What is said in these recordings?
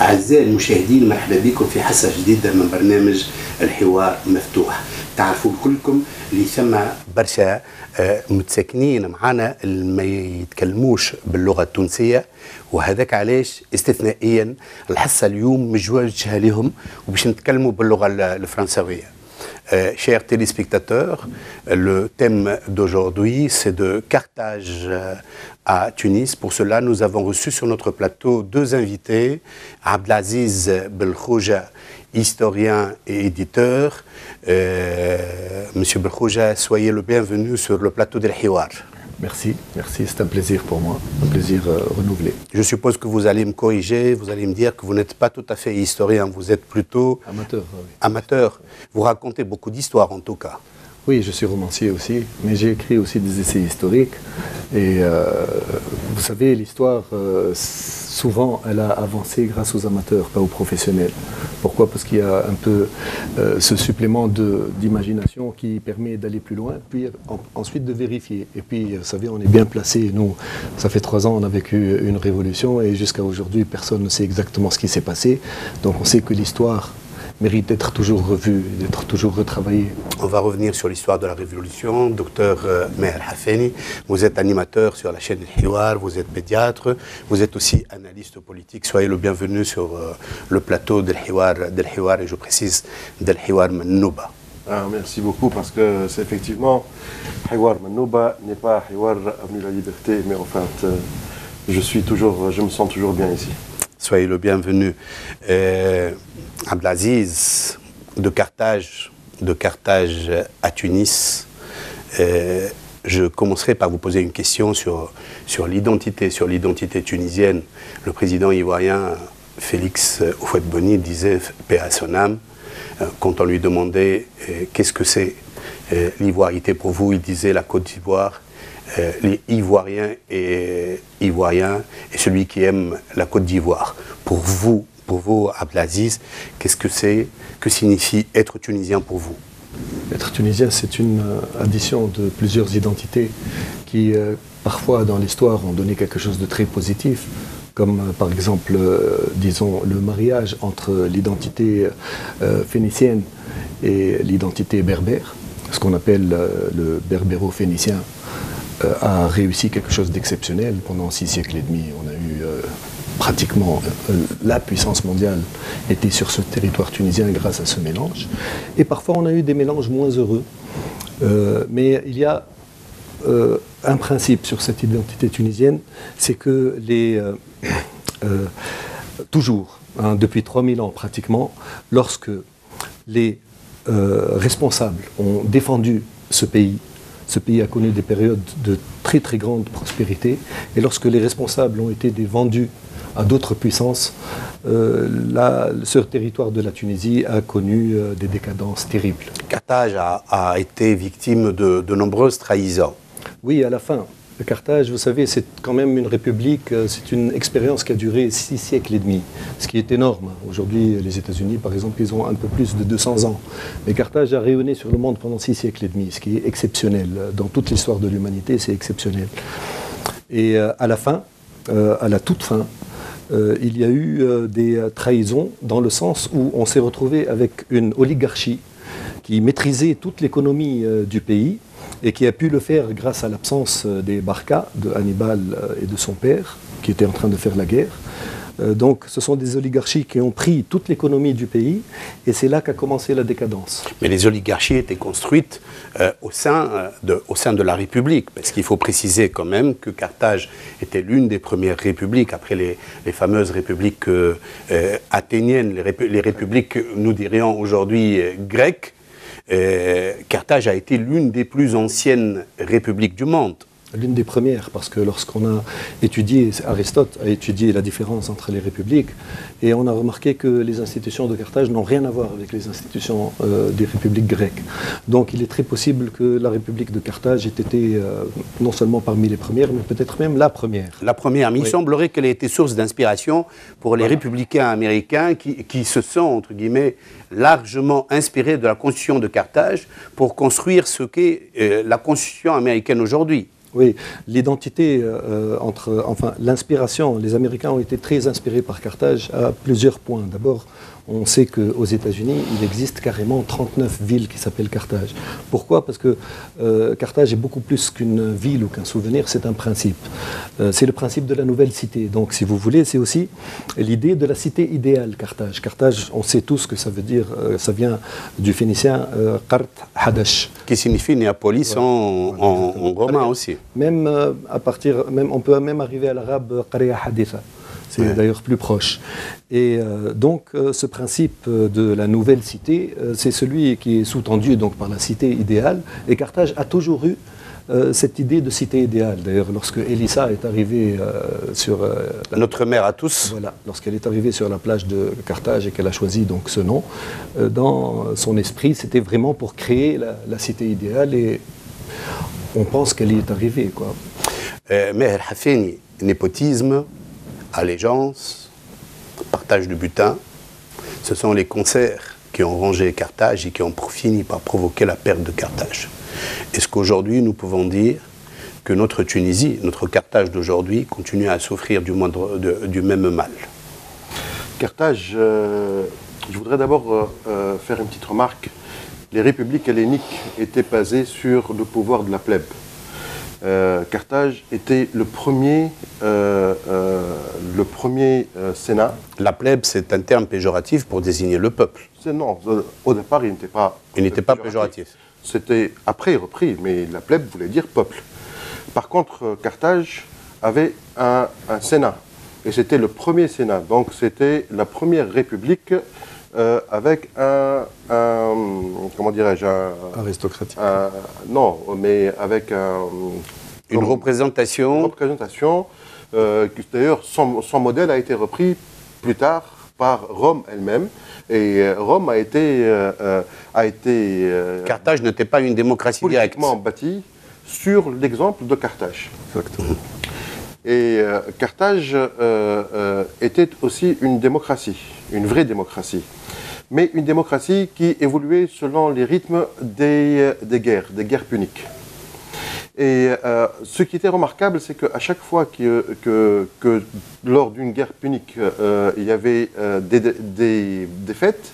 أعزائي المشاهدين، مرحبا بكم في حصة جديدة من برنامج الحوار مفتوح. تعرفوا كلكم اللي ثم برشا متساكنين معنا اللي ما يتكلموش باللغة التونسية، وهذاك علاش استثنائيا الحصة اليوم مجوجها لهم وباش نتكلموا باللغة الفرنسوية. Chers téléspectateurs, le thème d'aujourd'hui, c'est de Carthage à Tunis. Pour cela, nous avons reçu sur notre plateau deux invités, Abdelaziz Belkhouja, historien et éditeur. Monsieur Belkhouja, soyez le bienvenu sur le plateau d'El Hiwar. Merci, merci, c'est un plaisir pour moi, un plaisir renouvelé. Je suppose que vous allez me corriger, vous allez me dire que vous n'êtes pas tout à fait historien, vous êtes plutôt amateur. Oui. Amateur. Vous racontez beaucoup d'histoires en tout cas. Oui, je suis romancier aussi, mais j'ai écrit aussi des essais historiques. Et vous savez, l'histoire, souvent, elle a avancé grâce aux amateurs, pas aux professionnels. Pourquoi? Parce qu'il y a un peu ce supplément d'imagination qui permet d'aller plus loin, puis ensuite de vérifier. Et puis, vous savez, on est bien placé. Nous, ça fait 3 ans, on a vécu une révolution et jusqu'à aujourd'hui, personne ne sait exactement ce qui s'est passé. Donc, on sait que l'histoire mérite d'être toujours revu, d'être toujours retravaillé. On va revenir sur l'histoire de la Révolution. Docteur Meher Hafeni, vous êtes animateur sur la chaîne El Hiwar, vous êtes pédiatre, vous êtes aussi analyste politique. Soyez le bienvenu sur le plateau d'El Hiwar, et je précise d'El Hiwar Mannouba. Merci beaucoup, parce que c'est effectivement, Hiwar Mannouba n'est pas Hiwar Avenue la Liberté, mais en fait, je me sens toujours bien ici. Soyez le bienvenu. Abdelaziz, de Carthage à Tunis. Je commencerai par vous poser une question sur l'identité tunisienne. Le président ivoirien Félix Houphouët-Boigny disait, paix à son âme, quand on lui demandait qu'est-ce que c'est l'ivoirité pour vous, il disait la Côte d'Ivoire. Les Ivoiriens et celui qui aime la Côte d'Ivoire. Pour vous, Abdelaziz, que signifie être tunisien pour vous? Être tunisien, c'est une addition de plusieurs identités qui, parfois, dans l'histoire, ont donné quelque chose de très positif, comme par exemple, disons, le mariage entre l'identité phénicienne et l'identité berbère, ce qu'on appelle le berbéro-phénicien. A réussi quelque chose d'exceptionnel. Pendant 6 siècles et demi, on a eu pratiquement la puissance mondiale était sur ce territoire tunisien grâce à ce mélange. Et parfois, on a eu des mélanges moins heureux. Mais il y a un principe sur cette identité tunisienne, c'est que toujours, depuis 3000 ans pratiquement, lorsque les responsables ont défendu ce pays a connu des périodes de très très grande prospérité, et lorsque les responsables ont été vendus à d'autres puissances, ce territoire de la Tunisie a connu des décadences terribles. Carthage a été victime de nombreuses trahisons. Oui, à la fin. Carthage, vous savez, c'est quand même une république, c'est une expérience qui a duré 6 siècles et demi, ce qui est énorme. Aujourd'hui, les États-Unis, par exemple, ils ont un peu plus de 200 ans. Mais Carthage a rayonné sur le monde pendant 6 siècles et demi, ce qui est exceptionnel. Dans toute l'histoire de l'humanité, c'est exceptionnel. Et à la fin, à la toute fin, il y a eu des trahisons dans le sens où on s'est retrouvé avec une oligarchie qui maîtrisait toute l'économie du pays, et qui a pu le faire grâce à l'absence des Barca, de Hannibal et de son père, qui étaient en train de faire la guerre. Donc ce sont des oligarchies qui ont pris toute l'économie du pays, et c'est là qu'a commencé la décadence. Mais les oligarchies étaient construites au sein de la République, parce qu'il faut préciser quand même que Carthage était l'une des premières républiques, après les fameuses républiques athéniennes, les républiques, nous dirions aujourd'hui, grecques. Carthage a été l'une des plus anciennes républiques du monde. L'une des premières, parce que lorsqu'on a étudié, Aristote a étudié la différence entre les républiques, et on a remarqué que les institutions de Carthage n'ont rien à voir avec les institutions des républiques grecques. Donc il est très possible que la république de Carthage ait été non seulement parmi les premières, mais peut-être même la première. La première, mais oui. Il semblerait qu'elle ait été source d'inspiration pour les républicains américains qui se sont, entre guillemets, largement inspirés de la constitution de Carthage pour construire ce qu'est la constitution américaine aujourd'hui. Oui, l'identité enfin l'inspiration, les Américains ont été très inspirés par Carthage à plusieurs points. D'abord, on sait qu'aux États-Unis, il existe carrément 39 villes qui s'appellent Carthage. Pourquoi? Parce que Carthage est beaucoup plus qu'une ville ou qu'un souvenir, c'est un principe. C'est le principe de la nouvelle cité. Donc, si vous voulez, c'est aussi l'idée de la cité idéale, Carthage. Carthage, on sait tous ce que ça veut dire, ça vient du phénicien Qart Hadash. Qui signifie Néapolis en romain aussi. Même on peut même arriver à l'arabe Qaria Haditha. C'est d'ailleurs plus proche. Et donc, ce principe de la nouvelle cité, c'est celui qui est sous-tendu donc, par la cité idéale. Et Carthage a toujours eu cette idée de cité idéale. D'ailleurs, lorsque Elissa est arrivée sur... Notre mère à tous. Voilà, lorsqu'elle est arrivée sur la plage de Carthage et qu'elle a choisi donc, ce nom, dans son esprit, c'était vraiment pour créer la cité idéale. Et on pense qu'elle y est arrivée, quoi. Meher Hafeni, népotisme, allégeance, partage de butin, ce sont les concerts qui ont rongé Carthage et qui ont fini par provoquer la perte de Carthage. Est-ce qu'aujourd'hui nous pouvons dire que notre Tunisie, notre Carthage d'aujourd'hui, continue à souffrir du même mal? Carthage, je voudrais d'abord faire une petite remarque. Les républiques helléniques étaient basées sur le pouvoir de la plèbe. Carthage était le premier sénat. La plèbe, c'est un terme péjoratif pour désigner le peuple. Non, au départ, il n'était pas... Il n'était pas péjoratif. C'était après repris, mais la plèbe voulait dire peuple. Par contre, Carthage avait un sénat, et c'était le premier sénat. Donc c'était la première république avec comment dirais-je, aristocratique. Non, mais avec une représentation. Une représentation, d'ailleurs, son modèle a été repris plus tard par Rome elle-même. Et Rome a été Carthage n'était pas une démocratie directe. Politiquement bâtie sur l'exemple de Carthage. Exactement. Et Carthage était aussi une démocratie, une vraie démocratie. Mais une démocratie qui évoluait selon les rythmes des guerres puniques. Et ce qui était remarquable, c'est qu'à chaque fois que lors d'une guerre punique, il y avait des défaites,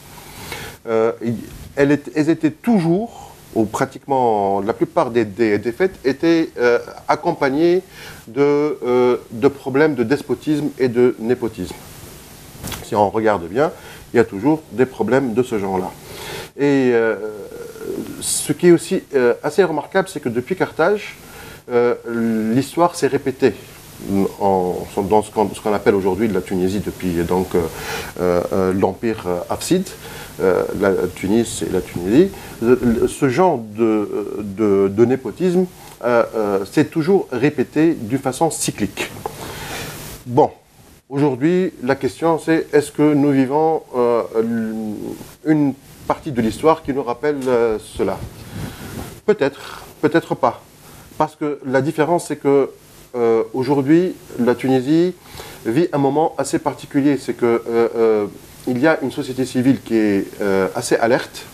elles étaient toujours, ou pratiquement la plupart des défaites, étaient accompagnées de problèmes de despotisme et de népotisme. Si on regarde bien, il y a toujours des problèmes de ce genre-là. Et ce qui est aussi assez remarquable, c'est que depuis Carthage, l'histoire s'est répétée dans ce qu'on appelle aujourd'hui la Tunisie depuis donc l'Empire Hafside, la Tunis et la Tunisie. Ce genre de népotisme s'est toujours répété d'une façon cyclique. Bon. Aujourd'hui, la question c'est est-ce que nous vivons une partie de l'histoire qui nous rappelle cela? Peut-être, peut-être pas. Parce que la différence c'est que aujourd'hui, la Tunisie vit un moment assez particulier. C'est qu'il y a une société civile qui est assez alerte.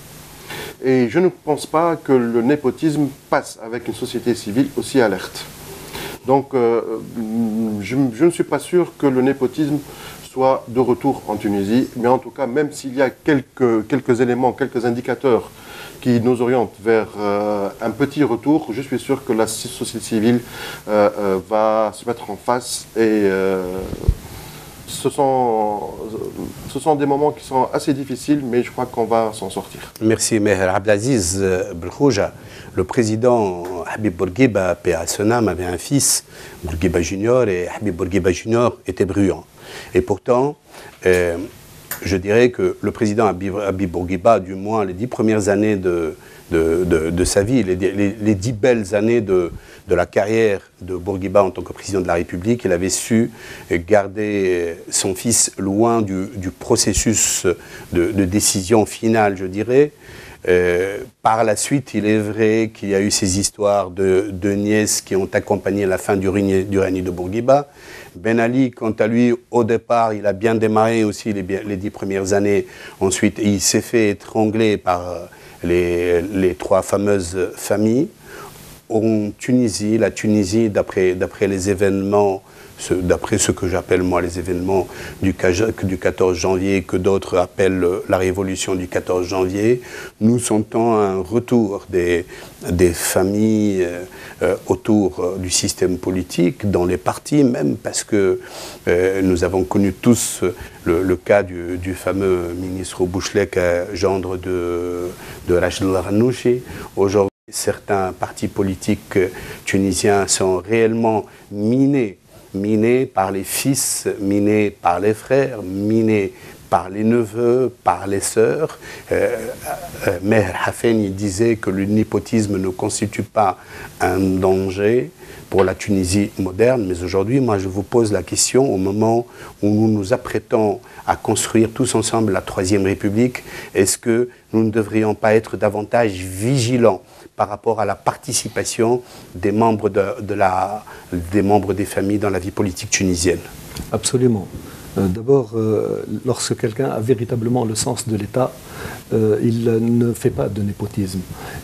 Et je ne pense pas que le népotisme passe avec une société civile aussi alerte. Donc, je ne suis pas sûr que le népotisme soit de retour en Tunisie, mais en tout cas, même s'il y a quelques éléments, quelques indicateurs qui nous orientent vers un petit retour, je suis sûr que la société civile va se mettre en face et ce sont des moments qui sont assez difficiles, mais je crois qu'on va s'en sortir. Merci, Meher Abdelaziz Belkhouja. Le président Habib Bourguiba, paix à son âme, avait un fils, Bourguiba Junior, et Habib Bourguiba Junior était bruyant. Et pourtant, je dirais que le président Habib Bourguiba, du moins les 10 premières années de sa vie, les 10 belles années de la carrière de Bourguiba en tant que président de la République, il avait su garder son fils loin du processus de décision finale, je dirais. Par la suite, il est vrai qu'il y a eu ces histoires de nièces qui ont accompagné la fin du règne de Bourguiba. Ben Ali, quant à lui, au départ, il a bien démarré aussi les 10 premières années. Ensuite, il s'est fait étrangler par les 3 fameuses familles. en Tunisie, la Tunisie, d'après les événements, d'après ce que j'appelle moi les événements du 14 janvier, que d'autres appellent la révolution du 14 janvier, nous sentons un retour des familles autour du système politique, dans les partis même, parce que nous avons connu tous le cas du fameux ministre Bouchlek, gendre de Rachid El-Ghannouchi. Aujourd'hui, certains partis politiques tunisiens sont réellement minés par les fils, minés par les frères, minés par les neveux, par les sœurs. Meher Hafeni disait que le népotisme ne constitue pas un danger pour la Tunisie moderne, mais aujourd'hui, moi, je vous pose la question, au moment où nous nous apprêtons à construire tous ensemble la Troisième République, est-ce que nous ne devrions pas être davantage vigilants par rapport à la participation des membres, des membres des familles dans la vie politique tunisienne? Absolument. D'abord, lorsque quelqu'un a véritablement le sens de l'État, il ne fait pas de népotisme.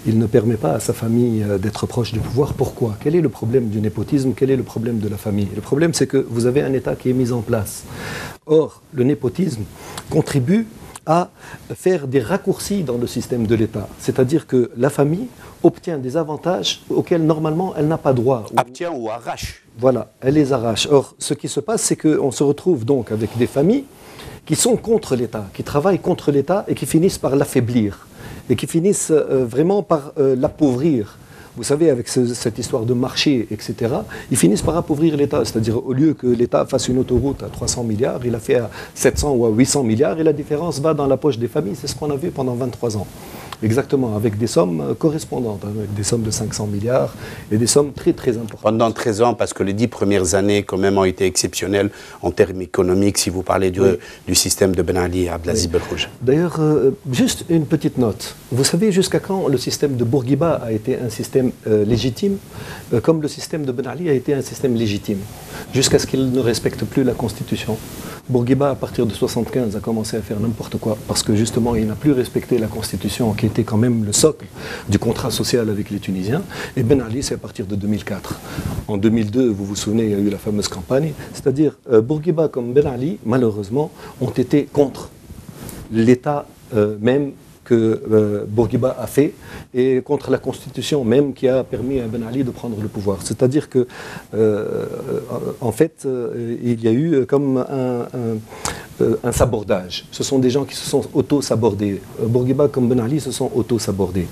Il ne permet pas à sa famille d'être proche du pouvoir. Pourquoi? Quel est le problème du népotisme? Quel est le problème de la famille? Le problème, c'est que vous avez un État qui est mis en place. Or, le népotisme contribue à faire des raccourcis dans le système de l'État. C'est-à-dire que la famille obtient des avantages auxquels normalement elle n'a pas droit. Obtient ou arrache. Voilà, elle les arrache. Or, ce qui se passe, c'est qu'on se retrouve donc avec des familles qui sont contre l'État, qui travaillent contre l'État et qui finissent par l'affaiblir et qui finissent vraiment par l'appauvrir. Vous savez, avec cette histoire de marché, etc., ils finissent par appauvrir l'État. C'est-à-dire, au lieu que l'État fasse une autoroute à 300 milliards, il a fait à 700 ou à 800 milliards et la différence va dans la poche des familles. C'est ce qu'on a vu pendant 23 ans. Exactement, avec des sommes correspondantes, avec des sommes de 500 milliards et des sommes très très importantes. Pendant 13 ans, parce que les 10 premières années quand même ont été exceptionnelles en termes économiques, si vous parlez du système de Ben Ali et Abdelaziz Belkhouje. D'ailleurs, juste une petite note. Vous savez jusqu'à quand le système de Bourguiba a été un système légitime, comme le système de Ben Ali a été un système légitime, jusqu'à ce qu'il ne respecte plus la Constitution. Bourguiba, à partir de 1975, a commencé à faire n'importe quoi, parce que justement, il n'a plus respecté la Constitution, qui était quand même le socle du contrat social avec les Tunisiens. Et Ben Ali, c'est à partir de 2004. En 2002, vous vous souvenez, il y a eu la fameuse campagne. C'est-à-dire, Bourguiba comme Ben Ali, malheureusement, ont été contre l'État même que Bourguiba a fait et contre la Constitution même qui a permis à Ben Ali de prendre le pouvoir. C'est-à-dire que, en fait, il y a eu comme un sabordage. Ce sont des gens qui se sont auto-sabordés. Bourguiba comme Ben Ali se sont auto-sabordés.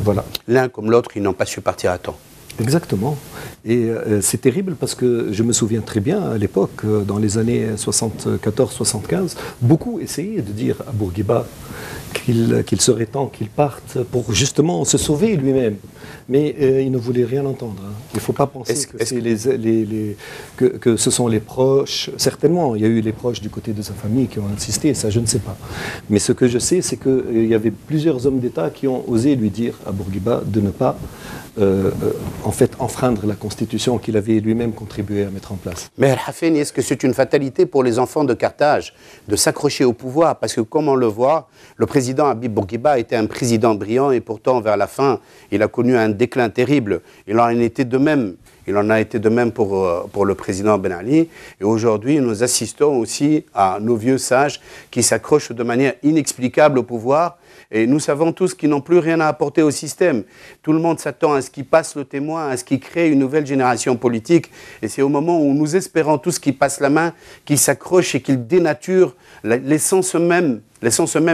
Voilà. L'un comme l'autre, ils n'ont pas su partir à temps. Exactement. Et c'est terrible parce que je me souviens très bien à l'époque, dans les années 74-75, beaucoup essayaient de dire à Bourguiba qu'il serait temps qu'il parte pour justement se sauver lui-même. Mais il ne voulait rien entendre. Hein. Il ne faut pas penser que ce sont les proches. Certainement, il y a eu les proches du côté de sa famille qui ont insisté, ça je ne sais pas. Mais ce que je sais, c'est qu'il y avait plusieurs hommes d'État qui ont osé lui dire à Bourguiba de ne pas en fait enfreindre la Constitution qu'il avait lui-même contribué à mettre en place. Mais Hafeni, est-ce que c'est une fatalité pour les enfants de Carthage de s'accrocher au pouvoir? Parce que comme on le voit, le président Habib Bourguiba était un président brillant et pourtant vers la fin, il a connu un déclin terrible. Il en a été de même. Il en a été de même pour le président Ben Ali. Et aujourd'hui, nous assistons aussi à nos vieux sages qui s'accrochent de manière inexplicable au pouvoir. Et nous savons tous qu'ils n'ont plus rien à apporter au système. Tout le monde s'attend à ce qu'ils passent le témoin, à ce qu'ils créent une nouvelle génération politique. Et c'est au moment où nous espérons tous qu'ils passent la main, qu'ils s'accrochent et qu'ils dénaturent l'essence même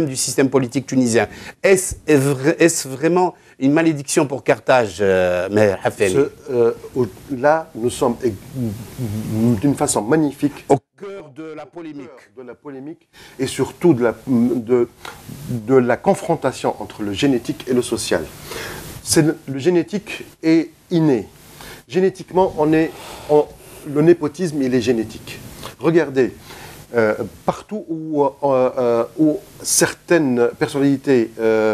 du système politique tunisien. Est-ce vraiment une malédiction pour Carthage, Meher Hafeni? Là, nous sommes d'une façon magnifique au cœur de la polémique. Et surtout de la confrontation entre le génétique et le social. Le génétique est inné. Génétiquement, le népotisme, il est génétique. Regardez, partout où certaines personnalités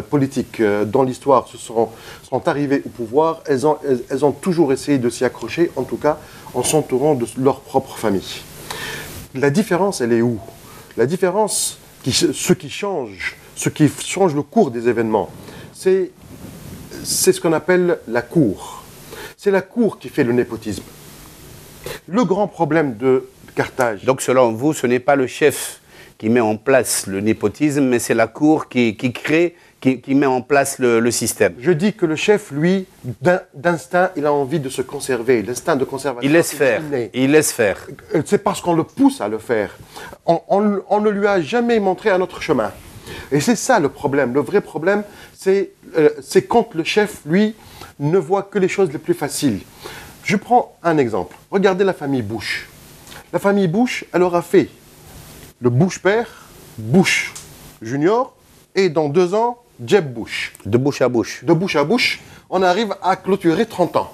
politiques dans l'histoire sont arrivées au pouvoir, elles ont toujours essayé de s'y accrocher, en tout cas en s'entourant de leur propre famille. La différence, elle est où? La différence, ce qui change le cours des événements, c'est c'est ce qu'on appelle la cour. C'est la cour qui fait le népotisme. Le grand problème de Carthage... Donc selon vous, ce n'est pas le chef qui met en place le népotisme, mais c'est la cour qui crée, qui met en place le système. Je dis que le chef, lui, d'instinct, il a envie de se conserver. L'instinct de conservation. Il laisse faire. Il laisse faire. C'est parce qu'on le pousse à le faire. On ne lui a jamais montré un autre chemin. Et c'est ça le problème. Le vrai problème, c'est quand le chef, lui, ne voit que les choses les plus faciles. Je prends un exemple. Regardez la famille Bush. La famille Bush, elle aura fait le Bush père, Bush junior, et dans 2 ans, Jeb Bush. De bouche à bouche. De bouche à bouche, on arrive à clôturer 30 ans.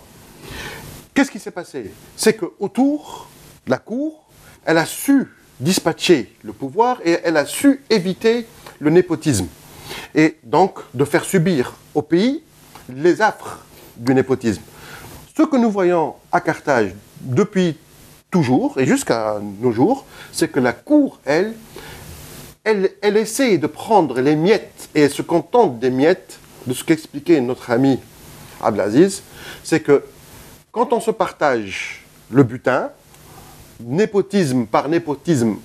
Qu'est-ce qui s'est passé? C'est qu'autour de la cour, elle a su dispatcher le pouvoir et elle a su éviter le népotisme. Et donc, de faire subir au pays les affres du népotisme. Ce que nous voyons à Carthage depuis toujours et jusqu'à nos jours, c'est que la cour, elle essaie de prendre les miettes et elle se contente des miettes de ce qu'expliquait notre ami Abdelaziz, c'est que quand on se partage le butin, népotisme par népotisme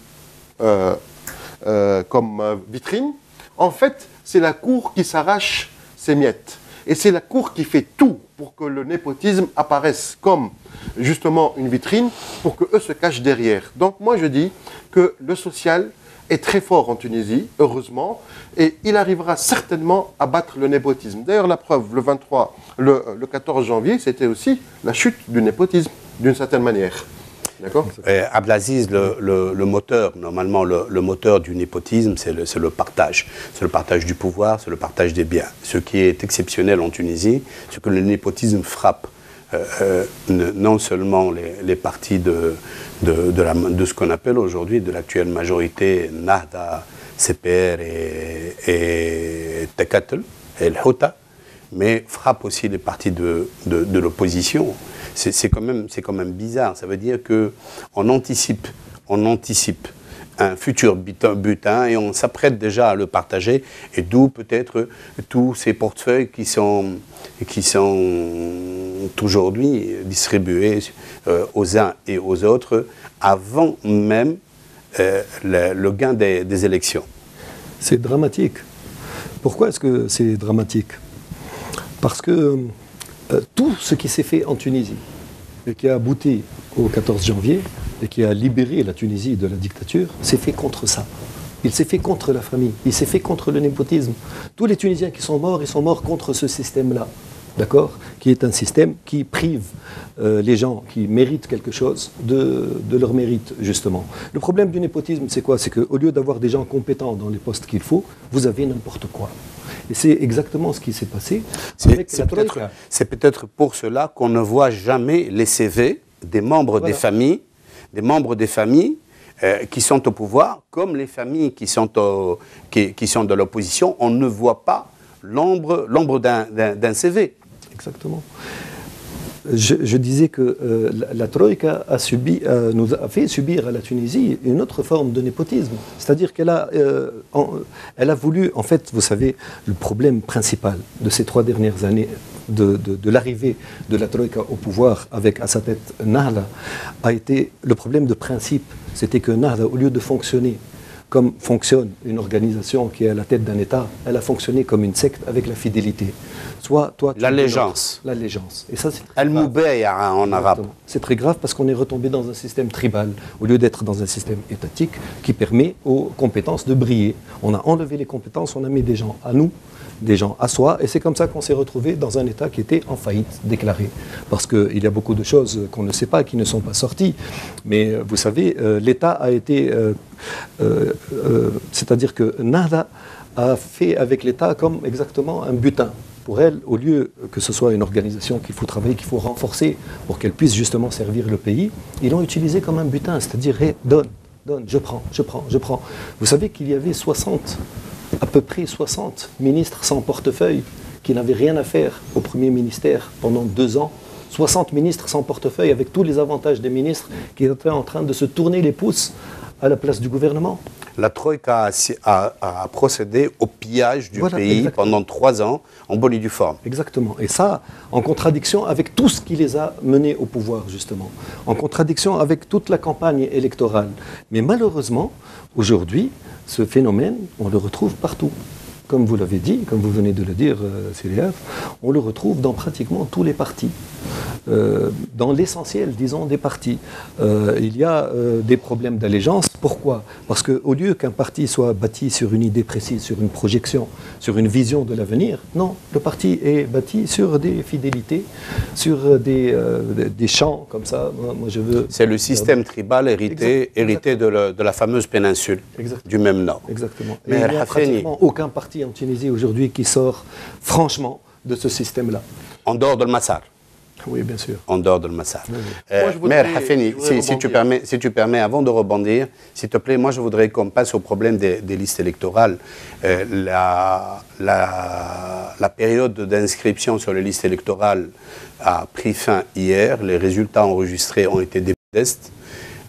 comme vitrine, en fait, c'est la cour qui s'arrache ses miettes. Et c'est la cour qui fait tout pour que le népotisme apparaisse comme justement une vitrine, pour qu'eux se cachent derrière. Donc moi je dis que le social est très fort en Tunisie, heureusement, et il arrivera certainement à battre le népotisme. D'ailleurs la preuve, le 14 janvier, c'était aussi la chute du népotisme, d'une certaine manière. D'accord. Abdelaziz, le moteur, normalement, le moteur du népotisme, c'est le partage. C'est le partage du pouvoir, c'est le partage des biens. Ce qui est exceptionnel en Tunisie, c'est que le népotisme frappe non seulement les partis de ce qu'on appelle aujourd'hui, de l'actuelle majorité, Nahda, CPR et Tekatl, et le Houta, mais frappe aussi les partis de l'opposition. C'est quand même bizarre. Ça veut dire qu'on anticipe un futur butin et on s'apprête déjà à le partager, et d'où peut-être tous ces portefeuilles qui sont aujourd'hui distribués aux uns et aux autres avant même le gain des élections. C'est dramatique. Pourquoi est-ce que c'est dramatique? Parce que tout ce qui s'est fait en Tunisie et qui a abouti au 14 janvier et qui a libéré la Tunisie de la dictature, s'est fait contre ça. Il s'est fait contre la famille, il s'est fait contre le népotisme. Tous les Tunisiens qui sont morts, ils sont morts contre ce système-là, d'accord? Qui est un système qui prive les gens qui méritent quelque chose de leur mérite, justement. Le problème du népotisme, c'est quoi? C'est qu'au lieu d'avoir des gens compétents dans les postes qu'il faut, vous avez n'importe quoi. Et c'est exactement ce qui s'est passé. C'est peut-être pour cela qu'on ne voit jamais les CV des membres des familles, qui sont au pouvoir, comme les familles qui sont de l'opposition. On ne voit pas l'ombre d'un CV. Exactement. Je disais que la Troïka nous a fait subir à la Tunisie une autre forme de népotisme. C'est-à-dire qu'elle a voulu, en fait, vous savez, le problème principal de ces 3 dernières années, de l'arrivée de la Troïka au pouvoir avec à sa tête Nahda, a été le problème de principe. C'était que Nahda, au lieu de fonctionner comme fonctionne une organisation qui est à la tête d'un État, elle a fonctionné comme une secte avec la fidélité. L'allégeance. L'allégeance. Et ça, c'est Al-Mubaya en arabe. C'est très grave parce qu'on est retombé dans un système tribal, au lieu d'être dans un système étatique qui permet aux compétences de briller. On a enlevé les compétences, on a mis des gens à nous, des gens à soi, et c'est comme ça qu'on s'est retrouvé dans un État qui était en faillite déclarée. Parce qu'il y a beaucoup de choses qu'on ne sait pas, qui ne sont pas sorties. Mais vous savez, l'État a été... c'est-à-dire que Nahda a fait avec l'État comme exactement un butin. Pour elle, au lieu que ce soit une organisation qu'il faut travailler, qu'il faut renforcer pour qu'elle puisse justement servir le pays, ils l'ont utilisé comme un butin, c'est-à-dire hey, donne, je prends. Vous savez qu'il y avait à peu près 60 ministres sans portefeuille qui n'avaient rien à faire au premier ministère pendant 2 ans. 60 ministres sans portefeuille avec tous les avantages des ministres qui étaient en train de se tourner les pouces à la place du gouvernement. La Troïka a procédé au pillage du pays exactement. pendant 3 ans, en bonne et due forme. Exactement. Et ça, en contradiction avec tout ce qui les a menés au pouvoir, justement. En contradiction avec toute la campagne électorale. Mais malheureusement, aujourd'hui, ce phénomène, on le retrouve partout. Comme vous l'avez dit, comme vous venez de le dire, CDF, on le retrouve dans pratiquement tous les partis. Dans l'essentiel, disons, des partis. Il y a des problèmes d'allégeance. Pourquoi? Parce qu'au lieu qu'un parti soit bâti sur une idée précise, sur une projection, sur une vision de l'avenir, non, le parti est bâti sur des fidélités, sur des champs comme ça. Moi, je veux... C'est le système tribal hérité de la fameuse péninsule du même nom. Exactement. Et il n'y a pratiquement aucun parti en Tunisie aujourd'hui qui sort franchement de ce système-là. En dehors de Massar. Oui, bien sûr. En dehors de Massar. Oui. Maire Hafeni, si tu permets, avant de rebondir, s'il te plaît, moi je voudrais qu'on passe au problème des listes électorales. La période d'inscription sur les listes électorales a pris fin hier. Les résultats enregistrés ont été modestes.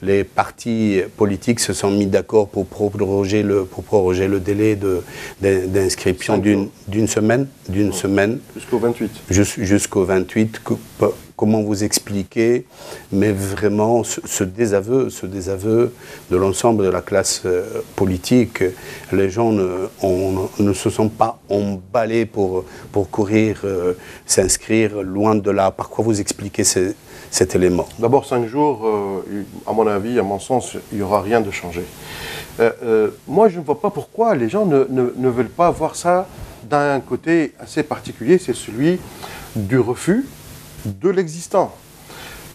Les partis politiques se sont mis d'accord pour proroger le délai d'inscription d'une semaine. Jusqu'au 28. Jusqu'au 28. Comment vous expliquer, mais vraiment ce désaveu de l'ensemble de la classe politique. Les gens ne se sont pas emballés pour courir, s'inscrire, loin de là. Par quoi vous expliquez cet élément? D'abord, 5 jours, à mon avis, à mon sens, il n'y aura rien de changé. Moi, je ne vois pas pourquoi les gens ne veulent pas voir ça d'un côté assez particulier, c'est celui du refus de l'existant.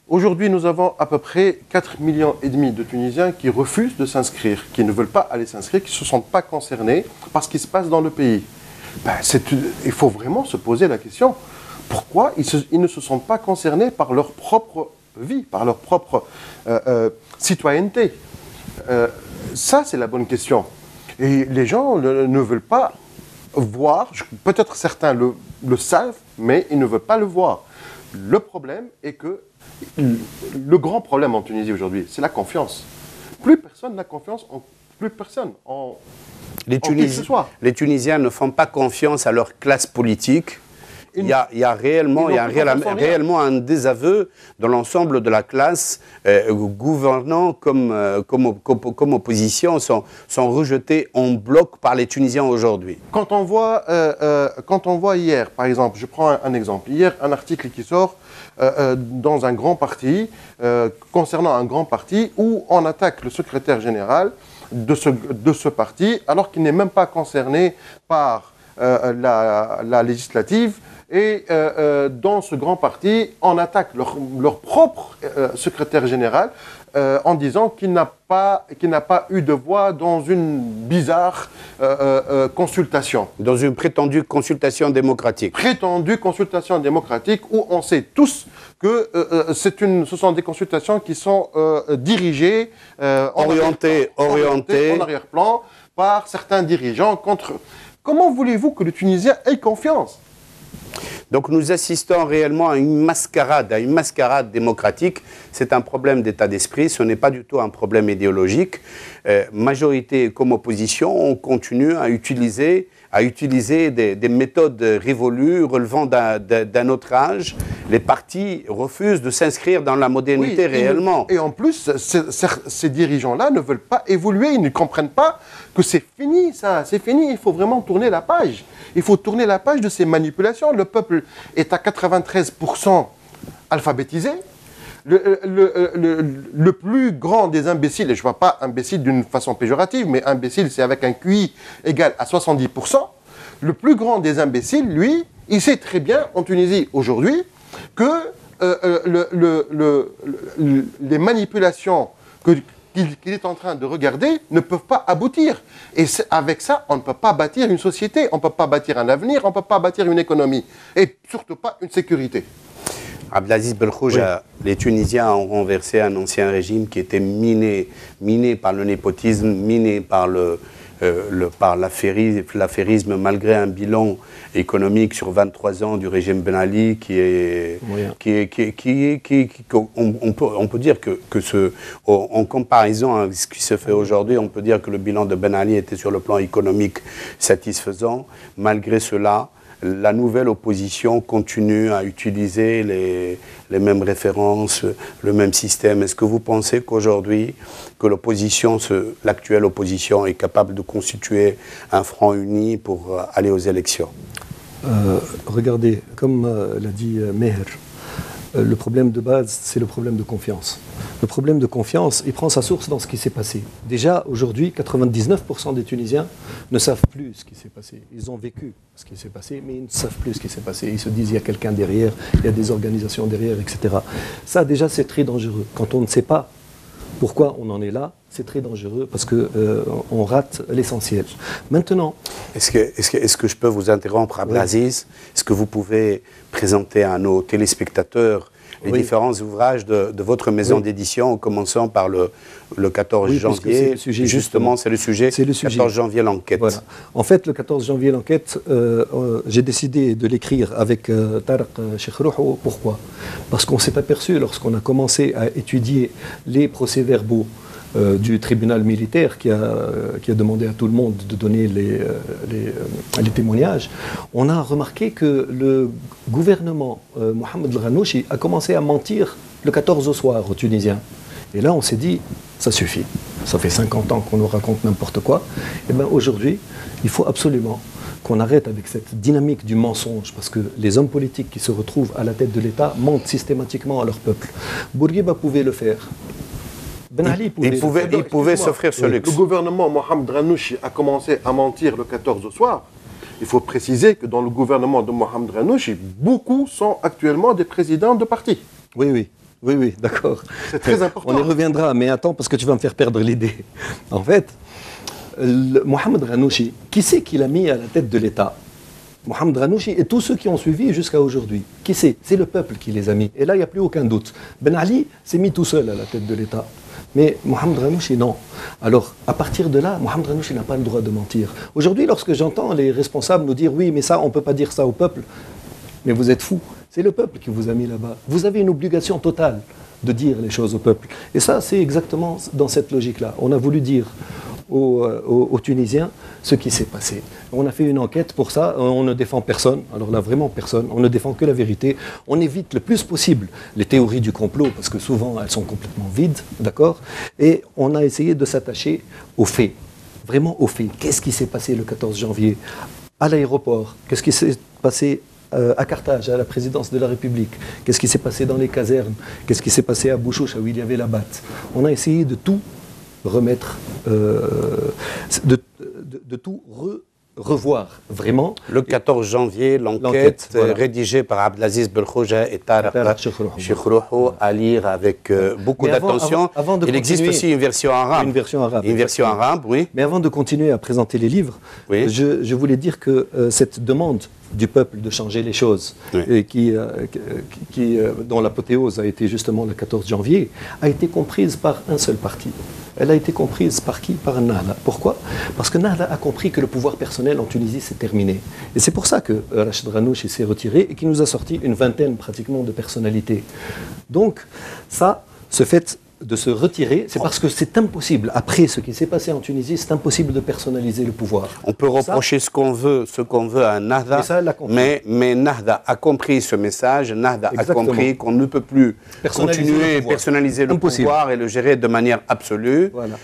Aujourd'hui, nous avons à peu près 4,5 millions de Tunisiens qui refusent de s'inscrire, qui ne veulent pas aller s'inscrire, qui ne se sentent pas concernés par ce qui se passe dans le pays. Il faut vraiment se poser la question. Pourquoi ils ne se sentent pas concernés par leur propre vie, par leur propre citoyenneté? Ça, c'est la bonne question. Et les gens ne veulent pas voir, peut-être certains le savent, mais ils ne veulent pas le voir. Le problème est que le grand problème en Tunisie aujourd'hui, c'est la confiance. Plus personne n'a confiance en plus personne. Les Tunisiens ne font pas confiance à leur classe politique. Il y a réellement un désaveu dans l'ensemble de la classe. Gouvernants comme opposition sont rejetés en bloc par les Tunisiens aujourd'hui. Quand on voit hier, par exemple, je prends un exemple. Hier, un article qui sort dans un grand parti, concernant un grand parti, où on attaque le secrétaire général de ce parti, alors qu'il n'est même pas concerné par la législative. Et dans ce grand parti, on attaque leur propre secrétaire général en disant qu'il n'a pas eu de voix dans une bizarre consultation. Dans une prétendue consultation démocratique. Prétendue consultation démocratique où on sait tous que ce sont des consultations qui sont dirigées, orientées en arrière-plan par certains dirigeants contre... Comment voulez-vous que le Tunisien ait confiance ? Donc nous assistons réellement à une mascarade démocratique. C'est un problème d'état d'esprit, ce n'est pas du tout un problème idéologique. Majorité comme opposition, on continue à utiliser des méthodes révolues relevant d'un autre âge. Les partis refusent de s'inscrire dans la modernité réellement. Et en plus, ces dirigeants-là ne veulent pas évoluer, ils ne comprennent pas que c'est fini ça, c'est fini, il faut vraiment tourner la page. Il faut tourner la page de ces manipulations. Le peuple est à 93% alphabétisé. Le plus grand des imbéciles, et je ne vois pas imbécile d'une façon péjorative, mais imbécile c'est avec un QI égal à 70%, le plus grand des imbéciles, lui, il sait très bien en Tunisie aujourd'hui que les manipulations qu'il est en train de regarder ne peuvent pas aboutir. Et avec ça, on ne peut pas bâtir une société, on ne peut pas bâtir un avenir, on ne peut pas bâtir une économie, et surtout pas une sécurité. Abdelaziz Belkhouja, les Tunisiens ont renversé un ancien régime qui était miné par le népotisme, miné par par l'affairisme, malgré un bilan économique sur 23 ans du régime Ben Ali on peut dire que en comparaison à ce qui se fait aujourd'hui, on peut dire que le bilan de Ben Ali était sur le plan économique satisfaisant. Malgré cela, la nouvelle opposition continue à utiliser les mêmes références, le même système. Est-ce que vous pensez qu'aujourd'hui, que l'actuelle opposition est capable de constituer un front uni pour aller aux élections? Regardez, comme l'a dit Meher, le problème de base, c'est le problème de confiance. Le problème de confiance, il prend sa source dans ce qui s'est passé. Déjà, aujourd'hui, 99% des Tunisiens ne savent plus ce qui s'est passé. Ils ont vécu ce qui s'est passé, mais ils ne savent plus ce qui s'est passé. Ils se disent, il y a quelqu'un derrière, il y a des organisations derrière, etc. Ça, déjà, c'est très dangereux. Quand on ne sait pas pourquoi on en est là, c'est très dangereux parce qu'on rate l'essentiel. Maintenant... Est-ce que je peux vous interrompre, Abdelaziz? Est-ce que vous pouvez présenter à nos téléspectateurs les différents ouvrages de votre maison d'édition, en commençant par le 14 janvier. Justement, c'est le sujet. 14 janvier, l'enquête. Voilà. En fait, le 14 janvier, l'enquête, j'ai décidé de l'écrire avec Tarek Cheikhrouho. Pourquoi? Parce qu'on s'est aperçu, lorsqu'on a commencé à étudier les procès-verbaux du tribunal militaire qui a demandé à tout le monde de donner les témoignages, on a remarqué que le gouvernement Mohamed El Ghannouchi a commencé à mentir le 14 au soir aux Tunisiens. Et là, on s'est dit, ça suffit. Ça fait 50 ans qu'on nous raconte n'importe quoi. Et bien aujourd'hui, il faut absolument qu'on arrête avec cette dynamique du mensonge, parce que les hommes politiques qui se retrouvent à la tête de l'État mentent systématiquement à leur peuple. Bourguiba pouvait le faire. Ben Ali pouvait s'offrir ce luxe. Le gouvernement Mohamed Ghannouchi a commencé à mentir le 14 au soir. Il faut préciser que dans le gouvernement de Mohamed Ghannouchi, beaucoup sont actuellement des présidents de partis. Oui, d'accord. C'est très important. On y reviendra, mais attends, parce que tu vas me faire perdre l'idée. En fait, Mohamed Ghannouchi, qui c'est qu'il a mis à la tête de l'État? Mohamed Ghannouchi et tous ceux qui ont suivi jusqu'à aujourd'hui. Qui c'est? C'est le peuple qui les a mis. Et là, il n'y a plus aucun doute. Ben Ali s'est mis tout seul à la tête de l'État. Mais Mohamed Ghannouchi, non. Alors, à partir de là, Mohamed Ghannouchi n'a pas le droit de mentir. Aujourd'hui, lorsque j'entends les responsables nous dire « Oui, mais ça, on ne peut pas dire ça au peuple », mais vous êtes fous. C'est le peuple qui vous a mis là-bas. Vous avez une obligation totale de dire les choses au peuple. Et ça, c'est exactement dans cette logique-là. On a voulu dire aux Tunisiens ce qui s'est passé. On a fait une enquête pour ça, on ne défend personne, alors là vraiment personne, on ne défend que la vérité, on évite le plus possible les théories du complot, parce que souvent elles sont complètement vides, d'accord? Et on a essayé de s'attacher aux faits, vraiment aux faits. Qu'est-ce qui s'est passé le 14 janvier à l'aéroport? Qu'est-ce qui s'est passé à Carthage, à la présidence de la République? Qu'est-ce qui s'est passé dans les casernes? Qu'est-ce qui s'est passé à Bouchoucha, où il y avait la batte? On a essayé de tout remettre, de tout revoir, vraiment. Le 14 janvier, l'enquête rédigée par Abdelaziz Belkhouja et Tarek Cheikhrouho, à lire avec beaucoup d'attention. Il existe aussi une version arabe. Une version arabe, oui. Mais avant de continuer à présenter les livres, oui, je voulais dire que cette demande du peuple de changer les choses, oui, et dont l'apothéose a été justement le 14 janvier, a été comprise par un seul parti. Elle a été comprise par qui? Par Nahda. Pourquoi? Parce que Nahda a compris que le pouvoir personnel en Tunisie s'est terminé. Et c'est pour ça que Rachid Ghannouchi s'est retiré et qu'il nous a sorti une vingtaine pratiquement de personnalités. Donc ça, ce fait de se retirer, c'est parce que c'est impossible. Après ce qui s'est passé en Tunisie, c'est impossible de personnaliser le pouvoir. On peut reprocher ce qu'on veut à Nahda, mais Nahda a compris ce message. Nahda a compris qu'on ne peut plus continuer à personnaliser le pouvoir et le gérer de manière absolue. Voilà.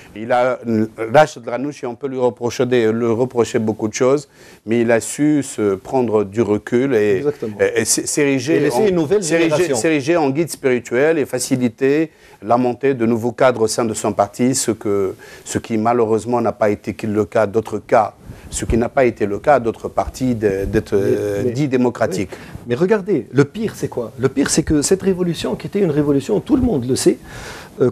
Rachid Ghannouchi, on peut lui reprocher beaucoup de choses, mais il a su se prendre du recul et s'ériger en guide spirituel et faciliter la montée de nouveaux cadres au sein de son parti, ce qui malheureusement n'a pas été le cas d'autres cas, ce qui n'a pas été le cas d'autres partis dits démocratiques. Oui. Mais regardez, le pire c'est quoi? Le pire c'est que cette révolution, qui était une révolution, tout le monde le sait,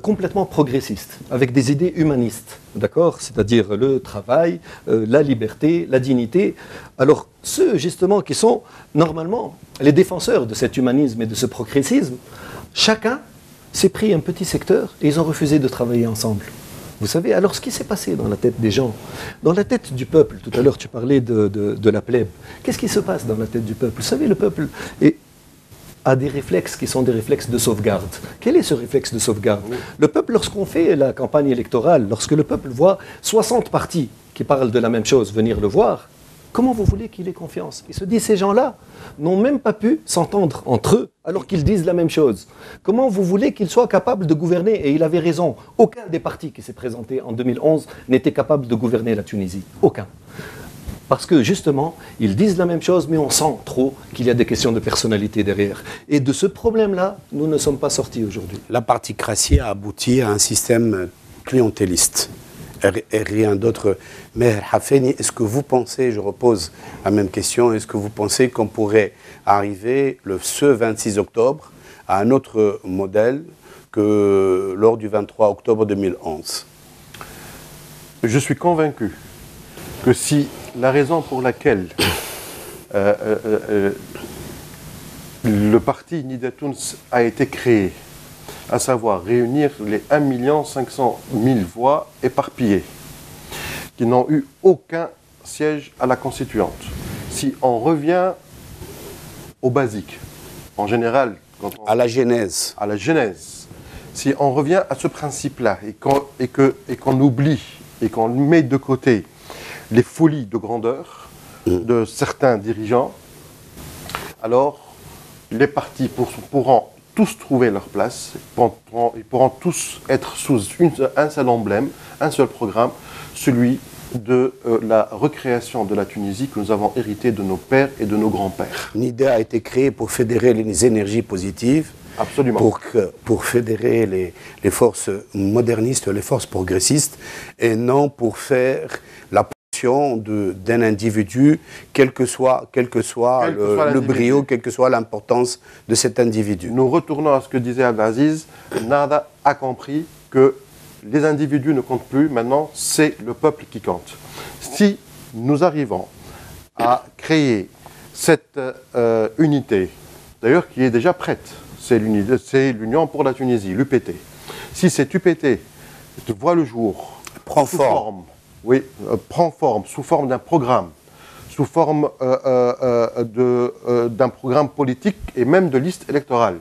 complètement progressiste, avec des idées humanistes, d'accord? C'est-à-dire le travail, la liberté, la dignité. Alors ceux justement qui sont normalement les défenseurs de cet humanisme et de ce progressisme, chacun s'est pris un petit secteur et ils ont refusé de travailler ensemble. Vous savez, alors ce qui s'est passé dans la tête des gens, dans la tête du peuple, tout à l'heure tu parlais de la plèbe, qu'est-ce qui se passe dans la tête du peuple? Vous savez, le peuple a des réflexes qui sont des réflexes de sauvegarde. Quel est ce réflexe de sauvegarde? Le peuple, lorsqu'on fait la campagne électorale, lorsque le peuple voit 60 partis qui parlent de la même chose venir le voir, comment vous voulez qu'il ait confiance? Il se dit, ces gens-là n'ont même pas pu s'entendre entre eux alors qu'ils disent la même chose. Comment vous voulez qu'ils soient capables de gouverner? Et il avait raison. Aucun des partis qui s'est présenté en 2011 n'était capable de gouverner la Tunisie. Aucun. Parce que justement, ils disent la même chose, mais on sent trop qu'il y a des questions de personnalité derrière. Et de ce problème-là, nous ne sommes pas sortis aujourd'hui. La particratie a abouti à un système clientéliste. Et rien d'autre. Mais Hafeni, est-ce que vous pensez, je repose la même question, est-ce que vous pensez qu'on pourrait arriver ce 26 octobre à un autre modèle que lors du 23 octobre 2011? Je suis convaincu que si la raison pour laquelle le parti Nida Tounes a été créé, à savoir réunir les 1 500 000 voix éparpillées, qui n'ont eu aucun siège à la constituante. Si on revient au basique, en général, à la genèse, si on revient à ce principe-là et qu'on oublie et qu'on met de côté les folies de grandeur de certains dirigeants, alors les partis pourront tous trouver leur place, ils pourront tous être sous un seul emblème, un seul programme, celui de la recréation de la Tunisie que nous avons hérité de nos pères et de nos grands-pères. Nida a été créée pour fédérer les énergies positives, absolument, pour fédérer les forces modernistes, les forces progressistes, et non pour faire la d'un individu, quel que soit le brio, quelle que soit l'importance de cet individu. Nous retournons à ce que disait Abdelaziz, Nada a compris que les individus ne comptent plus, maintenant c'est le peuple qui compte. Si nous arrivons à créer cette unité, d'ailleurs qui est déjà prête, c'est l'Union pour la Tunisie, l'UPT. Si cette UPT voit le jour, prend forme, prend forme sous forme d'un programme, sous forme d'un programme politique et même de liste électorale,